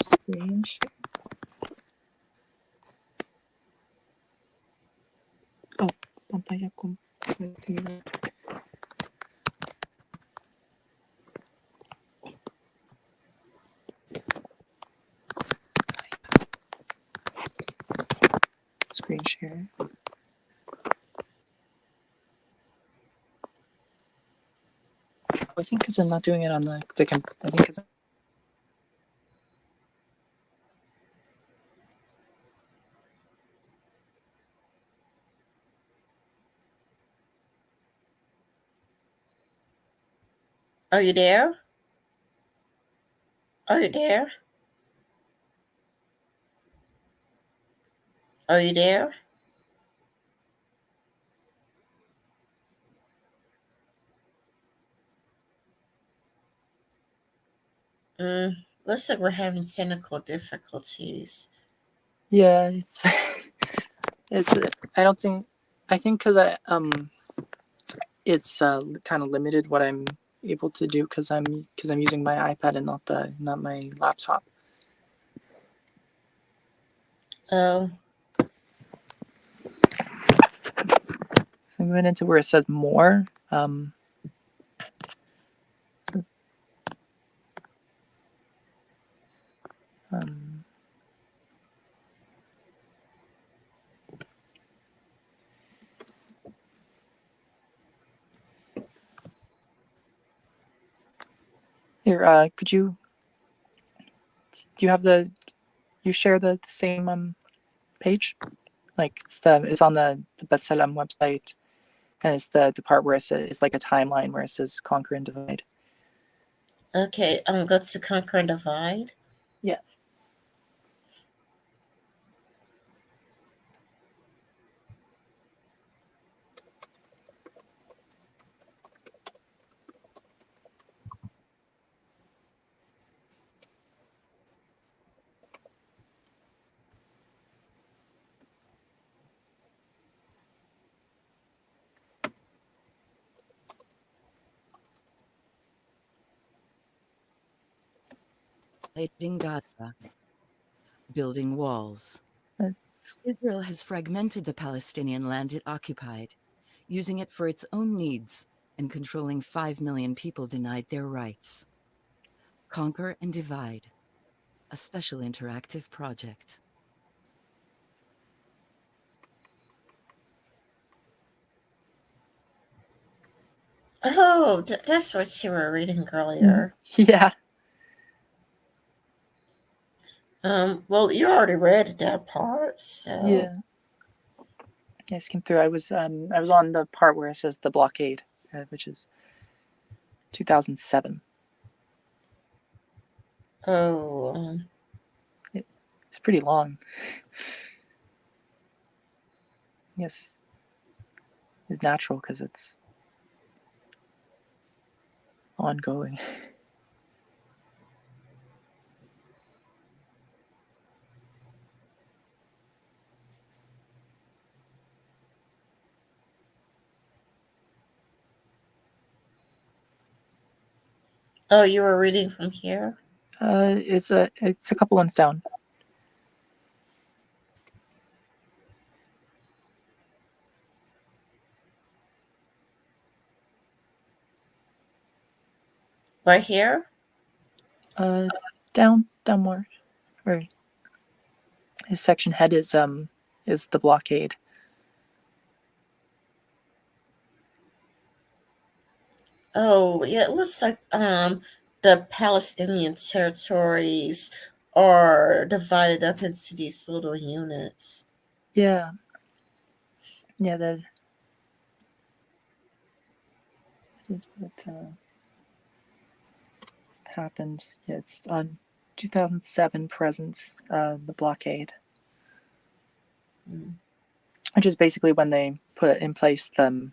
Screen share. Oh, pantalla compartida. Here. I think because I'm not doing it on the I think because. Are you there? Are you there? Are you there? Looks like we're having technical difficulties. Yeah, it's. I don't think. I think because it's kind of limited what I'm able to do because I'm using my iPad and not my laptop. Oh, So I'm going into where it says more. Um, Here, could you? Do you have you share the same page? Like it's on the Betselem website, and it's the part where it's like a timeline where it says conquer and divide. okay. Go to Conquer and Divide. Yeah. Gaza, building walls. Israel has fragmented the Palestinian land it occupied, using it for its own needs and controlling 5 million people denied their rights. Conquer and Divide, a special interactive project. Oh, that's what you were reading earlier. Yeah. Well, you already read that part, so Yeah. I just came through. I was on the part where it says the blockade, which is 2007. Oh, It's pretty long. Yes, it's natural because it's ongoing. oh, you were reading from here. It's a couple ones down. Right here. Down more. Or his section head is the blockade. Oh, yeah, it looks like the Palestinian territories are divided up into these little units. Yeah. Yeah, that is what it's happened. Yeah, it's on 2007 presence, the blockade, which is basically when they put in place the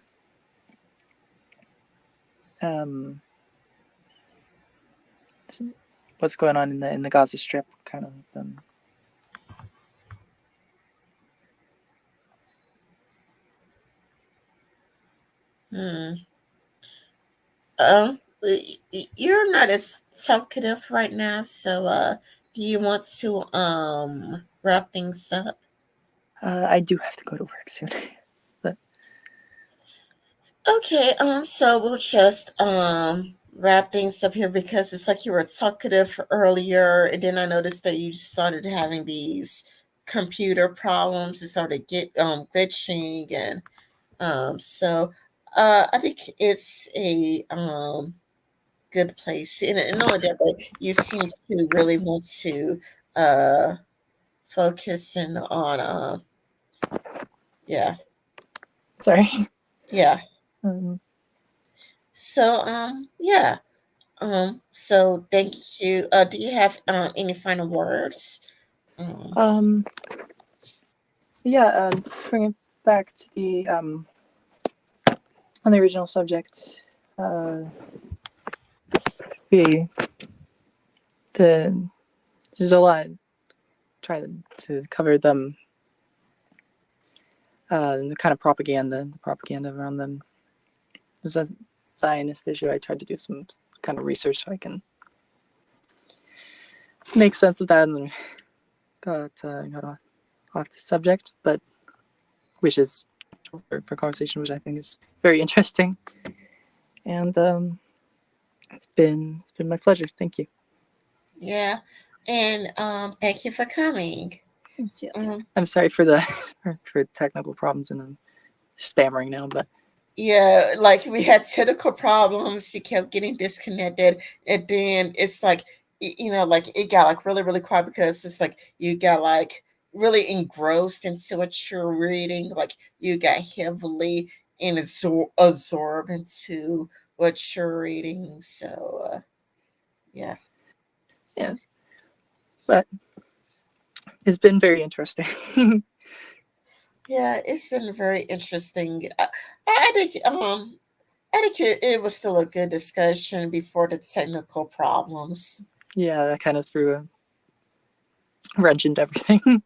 what's going on in the Gaza Strip, kind of. Hmm. You're not as talkative right now, so do you want to wrap things up? I do have to go to work soon. But Okay, so we'll just wrap things up here because it's like you were talkative earlier, and then I noticed that you started having these computer problems. It started glitching, and so I think it's a good place. And knowing that, but you seem to really want to uh, focusing on yeah, Sorry. yeah. Um, So yeah. So thank you. Do you have any final words? Um, um, yeah, bring it back to the on the original subject. We there's a lot trying to cover them. The kind of the propaganda around them. There's a Zionist issue. I tried to do some kind of research so I can make sense of that, and then got off the subject, but which is for conversation, which I think is very interesting. And it's been my pleasure. Thank you. yeah, and thank you for coming. Yeah. Um, I'm sorry for the for technical problems, and I'm stammering now, but yeah, like we had technical problems. You kept getting disconnected, and then it's like like it got like really really quiet because it's like you got like really engrossed into what you're reading. Like you got heavily absorbed into what you're reading. So yeah. yeah, but it's been very interesting. Yeah, it's been very interesting. I think it was still a good discussion before the technical problems. Yeah, that kind of threw a wrench into everything.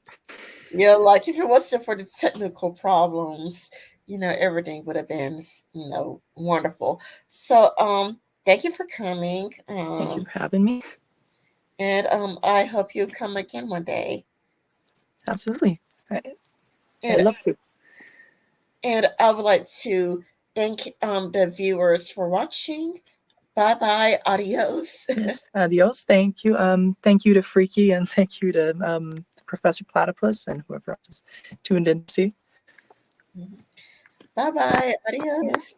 Yeah, like if it wasn't for the technical problems, everything would have been, wonderful. So, thank you for coming. Thank you for having me. And I hope you come again one day. Absolutely, I'd And love to. and I would like to thank the viewers for watching. Bye bye, adios. Yes, adios. Thank you. Thank you to Freaky, and thank you to Professor Platypus and whoever else is tuned in to see. Bye bye, Yeah. adios.